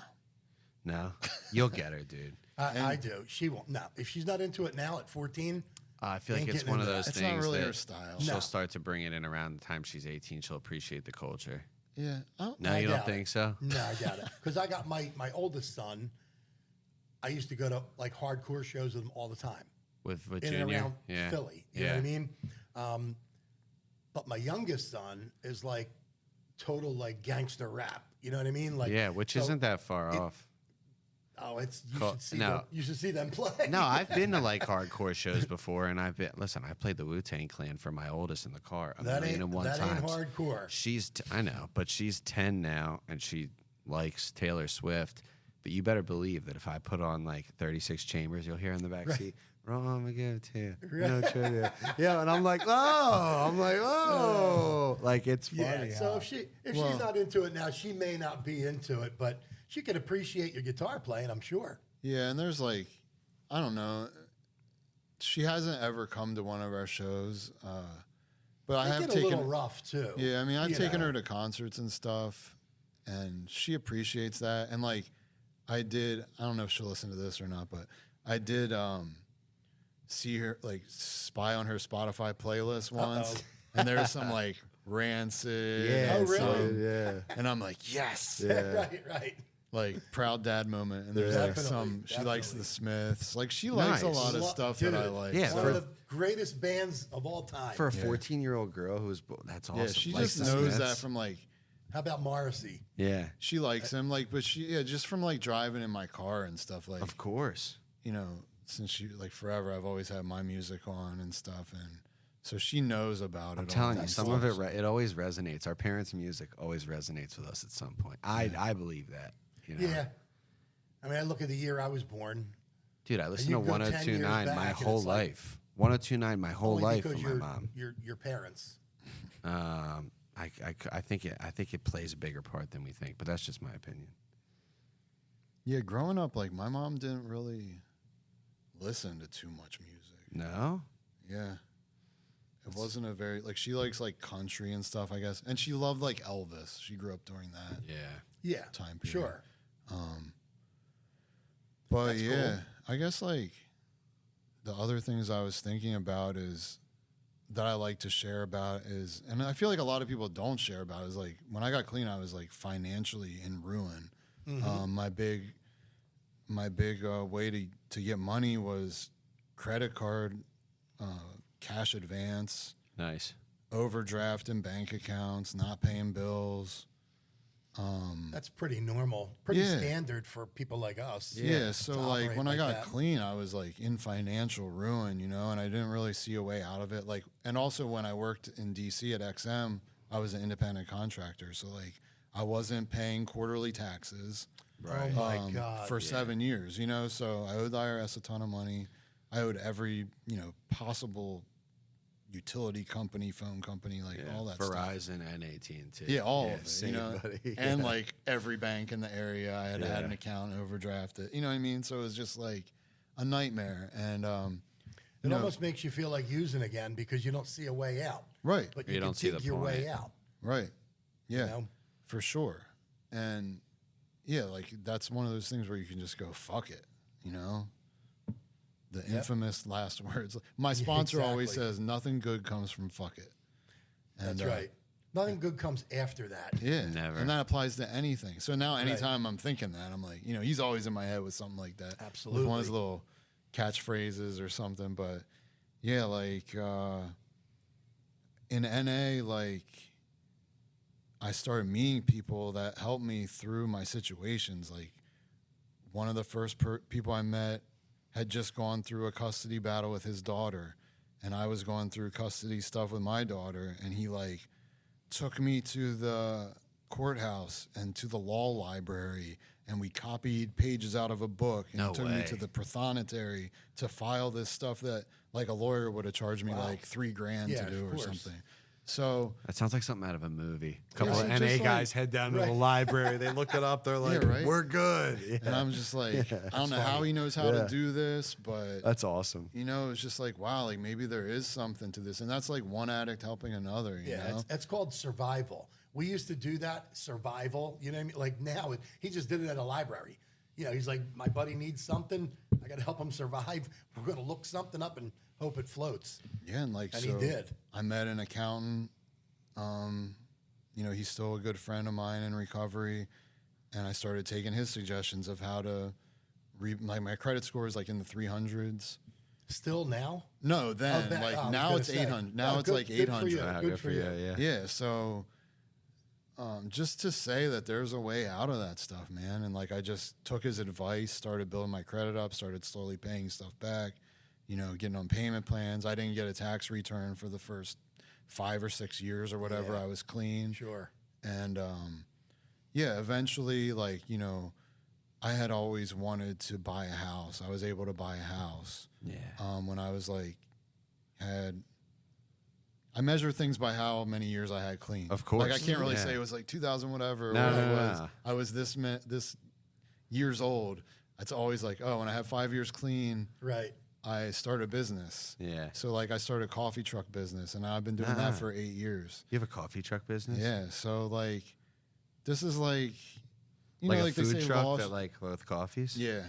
No, you'll get her, dude. I do. She won't. No, if she's not into it now at 14, I feel like ain't it's getting one of into those that. It's things not really that her style. she'll No. start to bring it in around the time she's 18. She'll appreciate the culture. Yeah. No, I you don't doubt it. think so? No, I doubt it. Because I got my oldest son. I used to go to like hardcore shows with him all the time With in Junior? and around Yeah. Philly. You know what I mean? But my youngest son is like total like gangster rap. You know what I mean? Like Yeah, which so- isn't that far off. Oh, it's you Cool. should see No. them, you should see them play. No, I've been to like hardcore shows before, and I played the Wu-Tang Clan for my oldest in the car a that million ain't and one that ain't times. hardcore. I know, but she's 10 now, and she likes Taylor Swift. But you better believe that if I put on like 36 Chambers, you'll hear in the back seat, "Wrong again to you." No trivia. Yeah, and I'm like, oh, like it's funny. Yeah. So how- if she's not into it now, she may not be into it, but she can appreciate your guitar playing, I'm sure. Yeah, and there's like, I don't know. She hasn't ever come to one of our shows, but I They have get a taken. little rough too. Yeah, I mean, I've you taken know. her to concerts and stuff, and she appreciates that. And like, I don't know if she'll listen to this or not, but I did see her, like, spy on her Spotify playlist once, and there's some like Rancid. Yeah, Oh, really? some- yeah. and I'm like, yes. right. Like, proud dad moment. And there's Yeah. like some, she likes Definitely. the Smiths. Like, she likes a Nice. lot of stuff Dude, that I like. Yeah, one for- of the greatest bands of all time. For a 14-year-old girl that's awesome. Yeah, she Likes just the knows Smiths. that from like, How about Morrissey? Yeah, she likes him. Like, but just from like driving in my car and stuff. Like, of course. you know, since she like forever, I've always had my music on and stuff, and so she knows about it. I'm telling you, all. some of it it always resonates. Our parents' music always resonates with us at some point. I believe that. You know? Yeah. I mean, I look at the year I was born. Dude, I listened you to go 10 years 1029 my back and whole it's like- life. 1029 my whole only life because from my mom. Your parents. I think it plays a bigger part than we think, but that's just my opinion. Yeah, growing up, like my mom didn't really listen to too much music. No? Yeah, it wasn't a very like she likes like country and stuff, I guess, and she loved like Elvis. She grew up during that. Yeah. Yeah. Time period. Sure. But That's yeah, I guess like the other things I was thinking about is that I like to share about is, and I feel like a lot of people don't share about is like when I got clean, I was like financially in ruin. My big way to get money was credit card, cash advance, Nice. overdraft in bank accounts, not paying bills. That's pretty normal, pretty Yeah. standard for people like us. Yeah, so to like operate when I got that. clean, I was like in financial ruin, you know, and I didn't really see a way out of it. Like, and also when I worked in DC at XM, I was an independent contractor, so like I wasn't paying quarterly taxes. Oh my God. For 7 years, you know, so I owed the IRS a ton of money. I owed every, you know, possible utility company, phone company, like all that stuff. Verizon and AT&T. Yeah, all of it, same, you know, buddy. and Yeah. like every bank in the area, I had Yeah. an account overdrafted. You know what I mean? So it was just like a nightmare. And It almost makes you feel like using again because you don't see a way out. right, But You you, don't can see dig the your way point. out. right, yeah, You know? for sure. And yeah, like that's one of those things where you can just go fuck it, you know. The infamous last words. My sponsor always exactly. says, "Nothing good comes from fuck it." And, That's right. Nothing good comes after that. Yeah, Never. and that applies to anything. So now, anytime I'm thinking that, I'm like, you know, he's always in my head with something like that. Absolutely. With one of his little catchphrases or something. But yeah, like in NA, like I started meeting people that helped me through my situations. Like one of the first people I met had just gone through a custody battle with his daughter, and I was going through custody stuff with my daughter, and he like took me to the courthouse and to the law library, and we copied pages out of a book, and No he took me to way. the prothonotary to file this stuff that like a lawyer would have charged me like $3,000 Yeah, to do of or course. something. So That sounds like something out of a movie. A couple so of just NA like- guys head down to the library. They look it up. They're like, right. we're good. Yeah. and I'm just like, I don't know how he knows how Yeah. to do this, but That's awesome. you know, it's just like, wow, like maybe there is something to this. And that's like one addict helping another, you Yeah, know? it's called survival. We used to do that, survival. You know what I mean? Like now, he just did it at a library. he's like, my buddy needs something. I got to help him survive. We're going to look something up and hope it floats. Yeah, and he did. I met an accountant. He's still a good friend of mine in recovery, and I started taking his suggestions of how to my credit score is like in the 300s. Still now? No, then now it's 800. Now it's like 800. Good for you. Yeah. So, just to say that there's a way out of that stuff, man. And like I just took his advice, started building my credit up, started slowly paying stuff back. Getting on payment plans. I didn't get a tax return for the first 5 or 6 years or whatever. Yeah. I was clean. Sure. And eventually, I had always wanted to buy a house. I was able to buy a house. Yeah. When I was I measure things by how many years I had clean. Of course. I can't really say it was 2000 whatever. No. I was this years old. It's always when I have 5 years clean. Right. I started a business. Yeah. So I started a coffee truck business, and I've been doing that for 8 years. You have a coffee truck business? Yeah. So this is a they food say truck that with coffees? Yeah.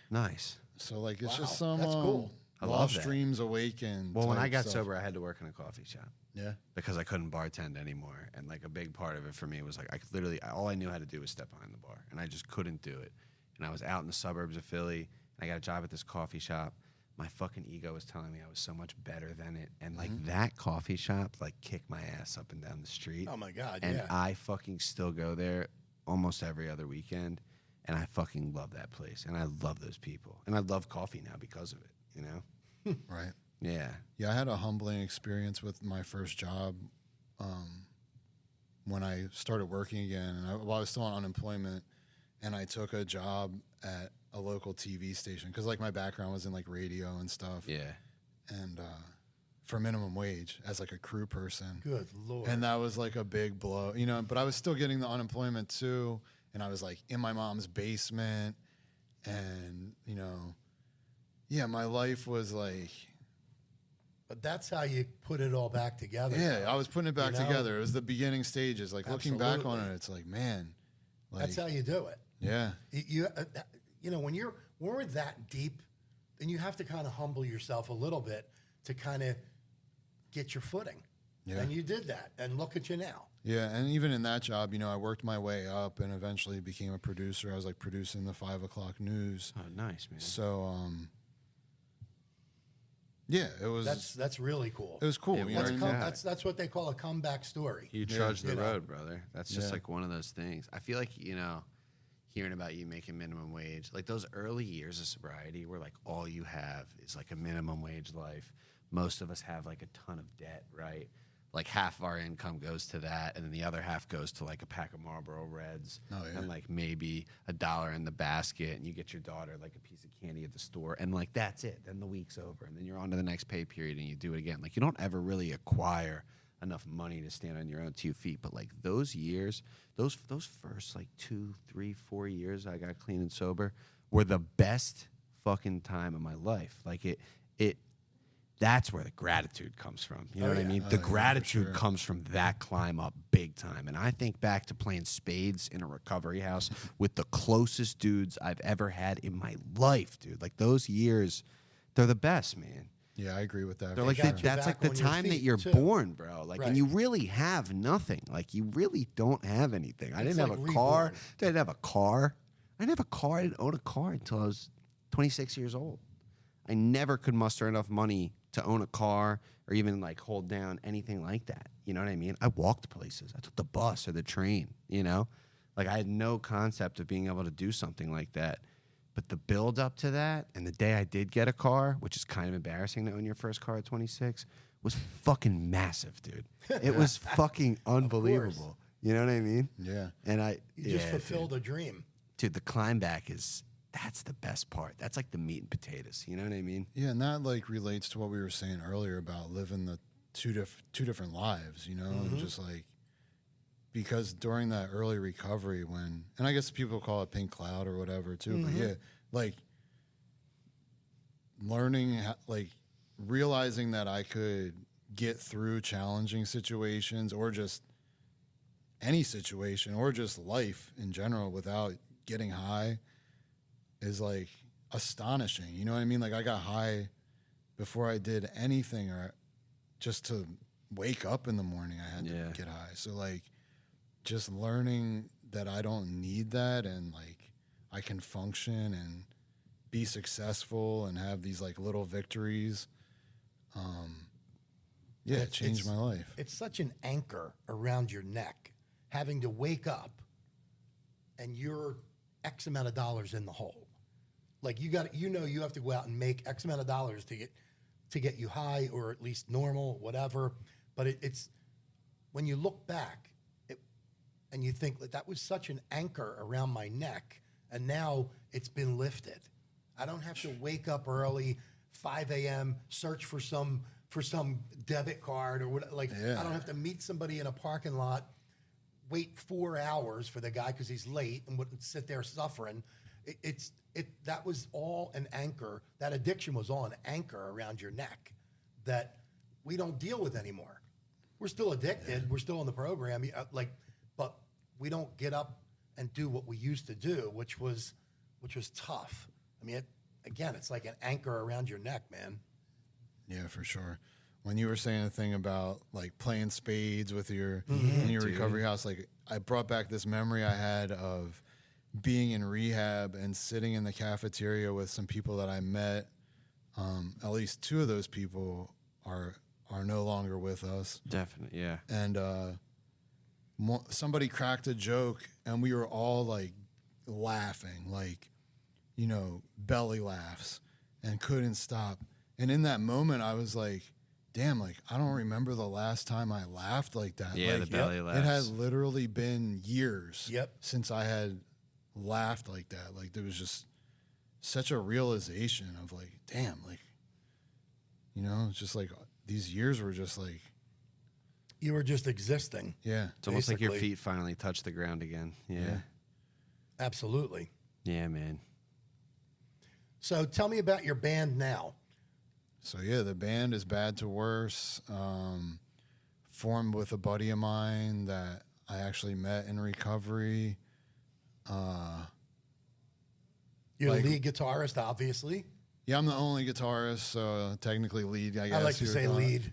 Nice. So it's just some that's cool. I love lost that. dreams awakened. Well, when I type got stuff. sober, I had to work in a coffee shop. Yeah. Because I couldn't bartend anymore. And a big part of it for me was I could literally, all I knew how to do was step behind the bar. And I just couldn't do it. And I was out in the suburbs of Philly, and I got a job at this coffee shop. My fucking ego was telling me I was so much better than it. And that coffee shop kicked my ass up and down the street. Oh my God. And yeah. I fucking still go there almost every other weekend. And I fucking love that place. And I love those people. And I love coffee now because of it, Right. Yeah. Yeah, I had a humbling experience with my first job when I started working again. And I was still on unemployment, and I took a job at a local TV station because my background was in radio and stuff. Yeah. And for minimum wage as a crew person. Good Lord. And that was a big blow, but I was still getting the unemployment too. And I was in my mom's basement, and, my life was But that's how you put it all back together. yeah, I was putting it back together. It was the beginning stages. Looking back on Absolutely. it, it's man. That's how you do it. Yeah. When we're that deep, then you have to kind of humble yourself a little bit to kind of get your footing. Yeah. And you did that, and look at you now. Yeah, and even in that job, I worked my way up and eventually became a producer. I was producing the 5 o'clock news. Oh, nice, man. So, yeah, it was. That's really cool. It was cool. It you know was. what I mean? That's what they call a comeback story. You trudged the You know. road, brother. That's just Yeah. one of those things. I feel hearing about you making minimum wage, those early years of sobriety where all you have is a minimum wage life. Most of us have a ton of debt, right? Half of our income goes to that, and then the other half goes to a pack of Marlboro Reds, Oh, yeah. and maybe $1 in the basket, and you get your daughter a piece of candy at the store, and that's it. Then the week's over, and then you're on to the next pay period, and you do it again. You don't ever really acquire enough money to stand on your own 2 feet. But those years, those first 2, 3, 4 years I got clean and sober were the best fucking time of my life. That's where the gratitude comes from. You know what I mean? The gratitude comes from that climb up big time. And I think back to playing spades in a recovery house with the closest dudes I've ever had in my life, dude. Those years, they're the best, man. Yeah, I agree with that. They're got you that's back the on your time that feet, you're too. born, bro. Right. And you really have nothing. You really don't have anything. I It's didn't have a like car. reborn. I didn't have a car. I didn't own a car until I was 26 years old. I never could muster enough money to own a car or even hold down anything like that. You know what I mean? I walked places. I took the bus or the train, I had no concept of being able to do something like that. But the build up to that and the day I did get a car, which is kind of embarrassing to own your first car at 26, was fucking massive, dude. It was fucking unbelievable. You know what I mean? Yeah. And You just fulfilled a dream. Dude, the climb back that's the best part. That's the meat and potatoes. You know what I mean? Yeah, and that relates to what we were saying earlier about living the two different lives, and just because during that early recovery and I guess people call it pink cloud or whatever too, but yeah, learning, realizing that I could get through challenging situations or just any situation or just life in general without getting high is like astonishing. You know what I mean? Like I got high before I did anything, or just to wake up in the morning, I had to get high. So like just learning that I don't need that, and like I can function and be successful and have these like little victories. It changed my life. It's such an anchor around your neck, having to wake up and you're X amount of dollars in the hole. Like you have to go out and make X amount of dollars to get you high, or at least normal, whatever. But it's when you look back and you think that was such an anchor around my neck, and now it's been lifted. I don't have to wake up early, 5 a.m., search for some debit card or what. Like I don't have to meet somebody in a parking lot, wait 4 hours for the guy because he's late, and wouldn't sit there suffering. That was all an anchor. That addiction was all an anchor around your neck that we don't deal with anymore. We're still addicted. We're still in the program. But we don't get up and do what we used to do, which was tough. I mean, it's like an anchor around your neck, man. Yeah, for sure. When you were saying a thing about like playing spades with your in your recovery house, like I brought back this memory I had of being in rehab and sitting in the cafeteria with some people that I met. At least two of those people are no longer with us. Definitely, yeah. And somebody cracked a joke, and we were all like laughing, like, you know, belly laughs, and couldn't stop. And in that moment, I was like, damn, like, I don't remember the last time I laughed like that. Yeah, like, the belly laughs. It had literally been years Yep. since I had laughed like that. Like, there was just such a realization of like, damn, like, you know, it's just like these years were just like. You were just existing. Yeah. It's almost like your basically. feet finally touch the ground again. Yeah. Absolutely. Yeah, man. So tell me about your band now. So yeah, the band is Bad to Worse, formed with a buddy of mine that I actually met in recovery. You're Like- the lead guitarist, obviously. Yeah, I'm the only guitarist, so technically lead, I guess. I like to you would say call it. lead.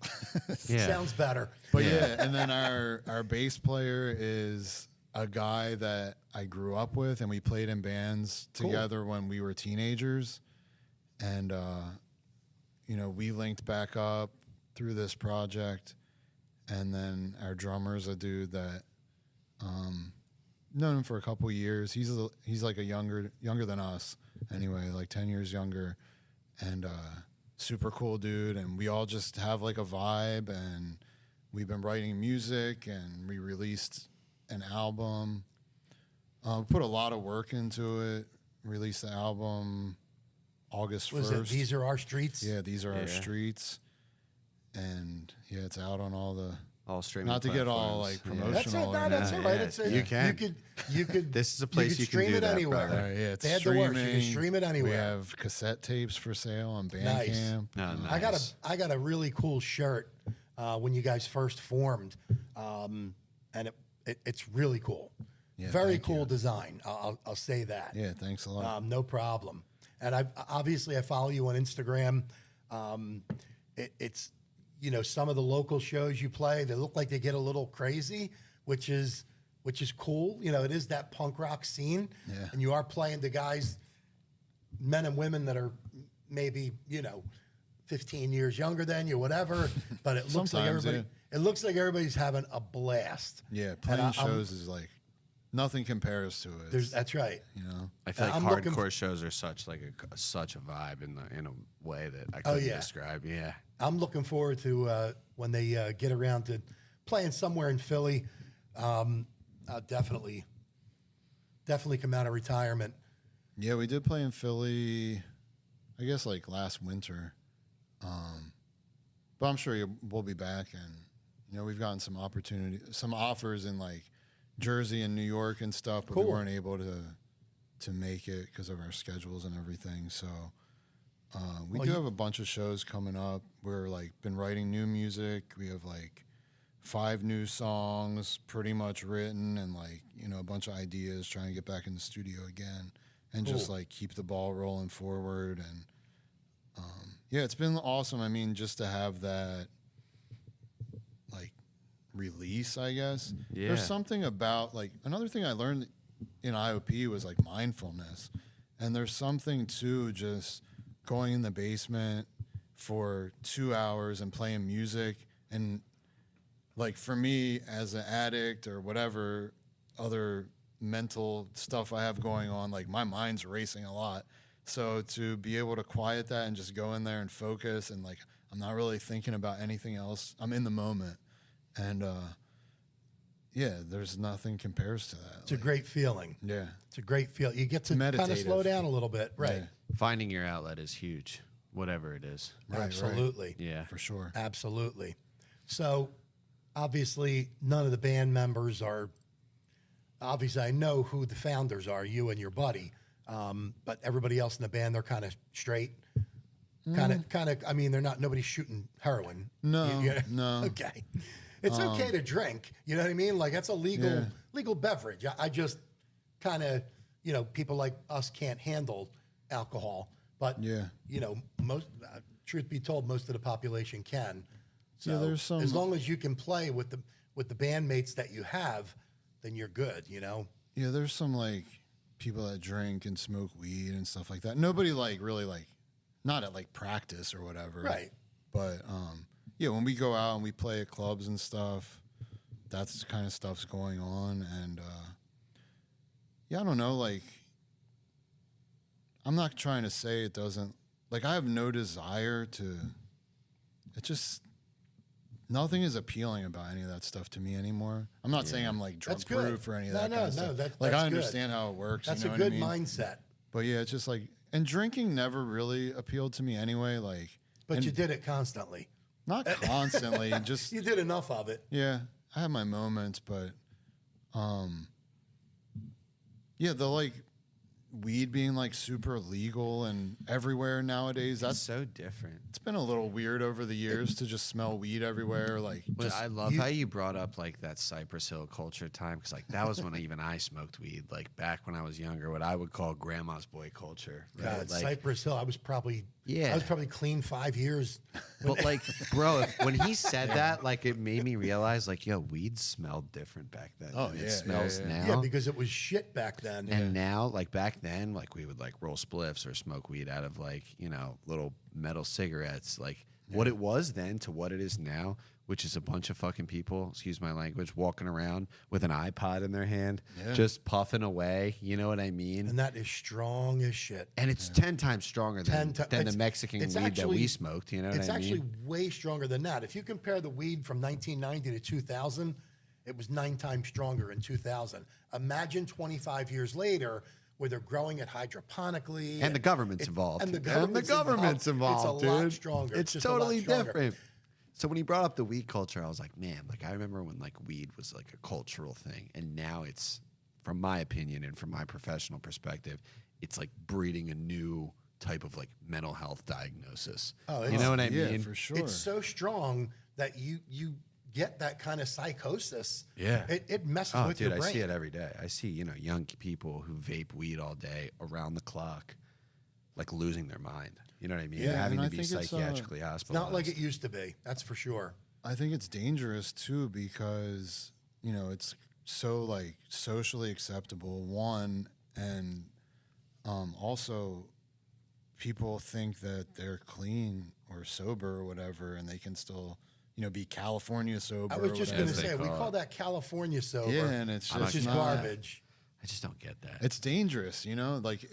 Yeah. Sounds better. But yeah, and then our bass player is a guy that I grew up with, and we played in bands Cool. together when we were teenagers. And, you know, we linked back up through this project. And then our drummer's a dude that known him for a couple years. He's like a younger than us anyway, like 10 years younger, and super cool dude. And we all just have like a vibe, and we've been writing music, and we released an album. Put a lot of work into it. Released the album August 1st. Was it These Are Our Streets? Yeah, These Are Our Yeah. Streets. And yeah, it's out on all the. All streaming Not to get all platforms. like Yeah. promotional. That's it. No, or that's anything. all right. Yeah, It's a, you can. You could. This is a place you can stream do it that, anywhere. brother. Yeah, it's Bad to streaming. Worse. You can stream it anywhere. We have cassette tapes for sale on Nice. Bandcamp. No, nice. I got a really cool shirt when you guys first formed, and it's really cool. Yeah, Very thank cool you. design. I'll say that. Yeah, thanks a lot. No problem. And I follow you on Instagram. It's you know, some of the local shows you play, they look like they get a little crazy, which is cool. You know, it is that punk rock scene, Yeah. and you are playing the guys, men and women that are maybe 15 years younger than you, whatever. But it looks like Sometimes, everybody. It looks like everybody's having a blast. Yeah, And playing I'm- shows is like nothing compares to it. That's right. You know, I feel like I'm looking hardcore shows are such a vibe in a way that I Oh, couldn't yeah. describe. Yeah. I'm looking forward to when they get around to playing somewhere in Philly. I'll definitely come out of retirement. yeah, we did play in Philly, I guess like last winter. But I'm sure we'll be back, and we've gotten some offers in like Jersey and New York and stuff, but Cool. we weren't able to make it because of our schedules and everything. So we do have a bunch of shows coming up. We're like been writing new music. We have like 5 new songs pretty much written, and like a bunch of ideas, trying to get back in the studio again and just like keep the ball rolling forward. And yeah, it's been awesome. I mean, just to have that like release, I guess. Yeah. There's something about like another thing I learned in IOP was like mindfulness. And there's something to just going in the basement for 2 hours and playing music. And like for me as an addict or whatever other mental stuff I have going on, like my mind's racing a lot. So to be able to quiet that and just go in there and focus, and like I'm not really thinking about anything else. I'm in the moment. And yeah, there's nothing compares to that. It's a great feeling. Yeah. It's a great feel. You get to kind of Meditative. slow down a little bit. Right. Yeah. Finding your outlet is huge, whatever it is. Right, Absolutely. Yeah. For sure. Absolutely. So obviously none of the band members are, obviously I know who the founders are, you and your buddy. But everybody else in the band, they're kind of straight. Kind of, I mean, they're not, nobody's shooting heroin. No, no. Okay. It's okay to drink. You know what I mean? Like that's a legal beverage. I just kind of, you know, people like us can't handle alcohol, but you know, most, truth be told, most of the population can. So there's some, as long as you can play with the bandmates that you have, then you're good, you know? Yeah, there's some like people that drink and smoke weed and stuff like that. Nobody like really like, not at like practice or whatever. Right. But yeah, when we go out and we play at clubs and stuff, that's the kind of stuff's going on. And yeah, I don't know, like I'm not trying to say it doesn't, like I have no desire to, it just, nothing is appealing about any of that stuff to me anymore. I'm not saying I'm like drug proof or any of that kind of stuff. Like I understand how it works. That's you know a good what I mean? mindset. But yeah, it's just like, and drinking never really appealed to me anyway. Like, But you did it constantly. not constantly, just You did enough of it. yeah, I have my moments, but yeah, the like weed being like super legal and everywhere nowadays. That's That's so different. it's been a little weird over the years to just smell weed everywhere. Like, But just, I love how you brought up like that Cypress Hill culture time, because like that was when even I smoked weed, like back when I was younger, what I would call grandma's boy culture. Right? God, Like, Cypress Hill. I was probably Yeah. clean 5 years. but like, bro, when he said that, like it made me realize, like, yo, weed smelled different back then. Oh, than yeah, it smells yeah. now. Yeah, because it was shit back then. And now, like back then, like we would like roll spliffs or smoke weed out of like, you know, little metal cigarettes. Like what it was then to what it is now, which is a bunch of fucking people, excuse my language, walking around with an iPod in their hand, just puffing away. You know what I mean? And that is strong as shit. And it's 10 times stronger than the It's- Mexican it's weed that actually- we smoked. You know what It's I mean? actually way stronger than that. If you compare the weed from 1990 to 2000, it was 9 times stronger in 2000. Imagine 25 years later where they're growing it hydroponically. And the government's involved. And the government's involved, It's a lot dude. stronger. It's just a lot totally stronger. different. So when he brought up the weed culture, I was like, man, like I remember when like weed was like a cultural thing, and now it's, from my opinion and from my professional perspective, it's like breeding a new type of like mental health diagnosis. Oh, you know what I yeah, mean? for sure. It's so strong that you get that kind of psychosis. Yeah. It messes Oh, with dude, your brain. I see it every day. I see, you know, young people who vape weed all day around the clock, like losing their mind. You know what I mean? Yeah, Having and to I be think it's, psychiatrically It's hospitalized. not like it used to be. That's for sure. I think it's dangerous too because, you know, it's so like socially acceptable, one, and also people think that they're clean or sober or whatever, and they can still, you know, be California sober. I was just or going to whatever. say, we call call it. that California sober, Yeah, and it's which just is not, garbage. I just don't get that. It's dangerous, you know, like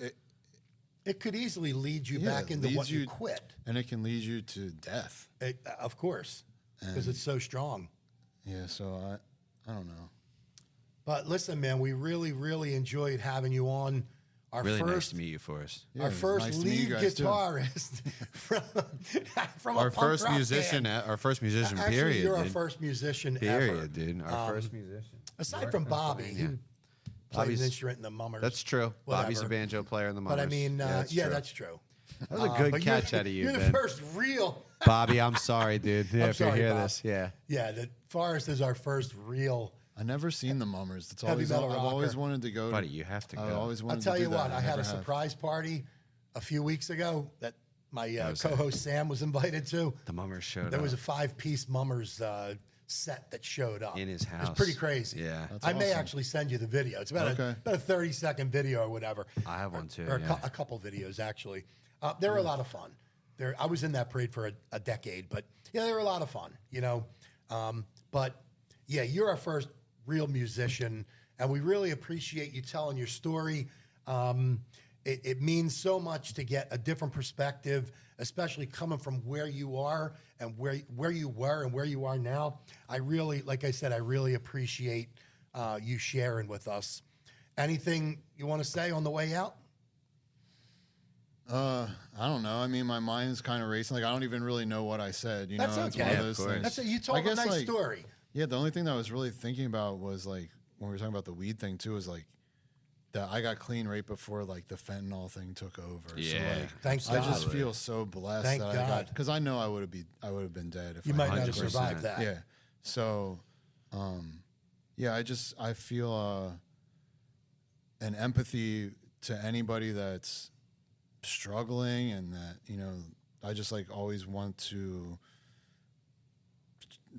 It could easily lead you Yeah, back into leads what you you- quit. and it can lead you to death. Of course, because it's so strong. Yeah, so I don't know. But listen, man, we really, really enjoyed having you on. Our Really nice first, to meet you, Forrest. Yeah, our it was first nice to meet you lead guys, too. guitarist from Our a punk first rock musician, band. our first musician. Actually, period. you're our dude. first musician Period, ever. dude. Our first musician. Aside from Bobby, who played Bobby's- an instrument in the Mummers. That's true. Bobby's a Whatever. banjo player in the Mummers. But I mean, that's yeah, true. that's true. That was a good But catch you're, out of you, You're Ben. the first real. Bobby, I'm sorry, dude. Yeah, I'm if you sorry, hear Bob. this, yeah. Yeah, that Forrest is our first real I never seen the Mummers. It's Heavy always metal I've always rocker. wanted to go. Buddy, you have to I go. always I'll wanted tell to do you that. what, I had never a have. surprise party a few weeks ago that my was it? co-host Sam was invited to. The Mummers showed There up was a 5-piece Mummers set that showed up in his house. It's pretty crazy. Yeah. That's I may awesome. actually send you the video. It's about Okay. a 30-second video or whatever. I have one too. Or Yeah. a couple videos actually. They were a lot of fun. I was in that parade for a decade, but yeah, they were a lot of fun. You know, but yeah, you're our first real musician, and we really appreciate you telling your story. It means so much to get a different perspective, especially coming from where you are and where you were and where you are now. I really, like I said, I really appreciate you sharing with us. Anything you want to say on the way out? I don't know. I mean, my mind's kind of racing. Like, I don't even really know what I said. You That's know, it's okay. one Yeah, of of those course. things. That's it. You I told a guess, nice like, story. Yeah, the only thing that I was really thinking about was like when we were talking about the weed thing too, is like that I got clean right before like the fentanyl thing took over. Yeah. So like, Thank I God. just feel so blessed Thank that I God. got, because I know I would have been dead if You I might not have 100%. survived that. Yeah. So, yeah, I feel an empathy to anybody that's struggling, and that, you know, I just like always want to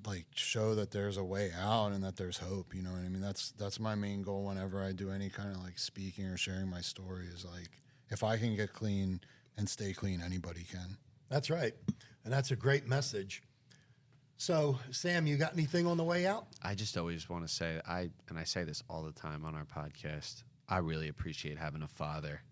like show that there's a way out and that there's hope. You know what I mean? That's my main goal whenever I do any kind of like speaking or sharing my story, is like, if I can get clean and stay clean, anybody can. That's right. And that's a great message. So, Sam, you got anything on the way out? I just always want to say, I say this all the time on our podcast, I really appreciate having a father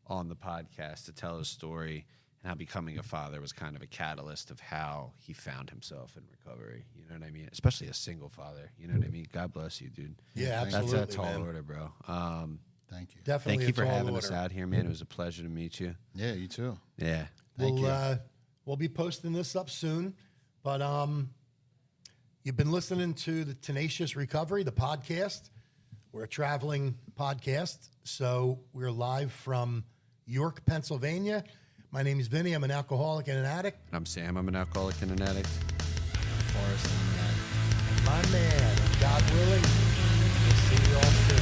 on the podcast to tell his story, and how becoming a father was kind of a catalyst of how he found himself in recovery. You know what I mean? Especially a single father. You know what I mean? God bless you, dude. Yeah, thank absolutely, That's a tall man. order, bro. Thank you. Definitely Thank you a for tall having order. us out here, man. It was a pleasure to meet you. Yeah, you too. Yeah. Thank you. We'll be posting this up soon, but you've been listening to the Tenacious Recovery, the podcast. We're a traveling podcast, so we're live from York, Pennsylvania. My name is Vinny. I'm an alcoholic and an addict. I'm Sam. I'm an alcoholic and an addict. Forrest. My man, God willing, we'll see you all soon.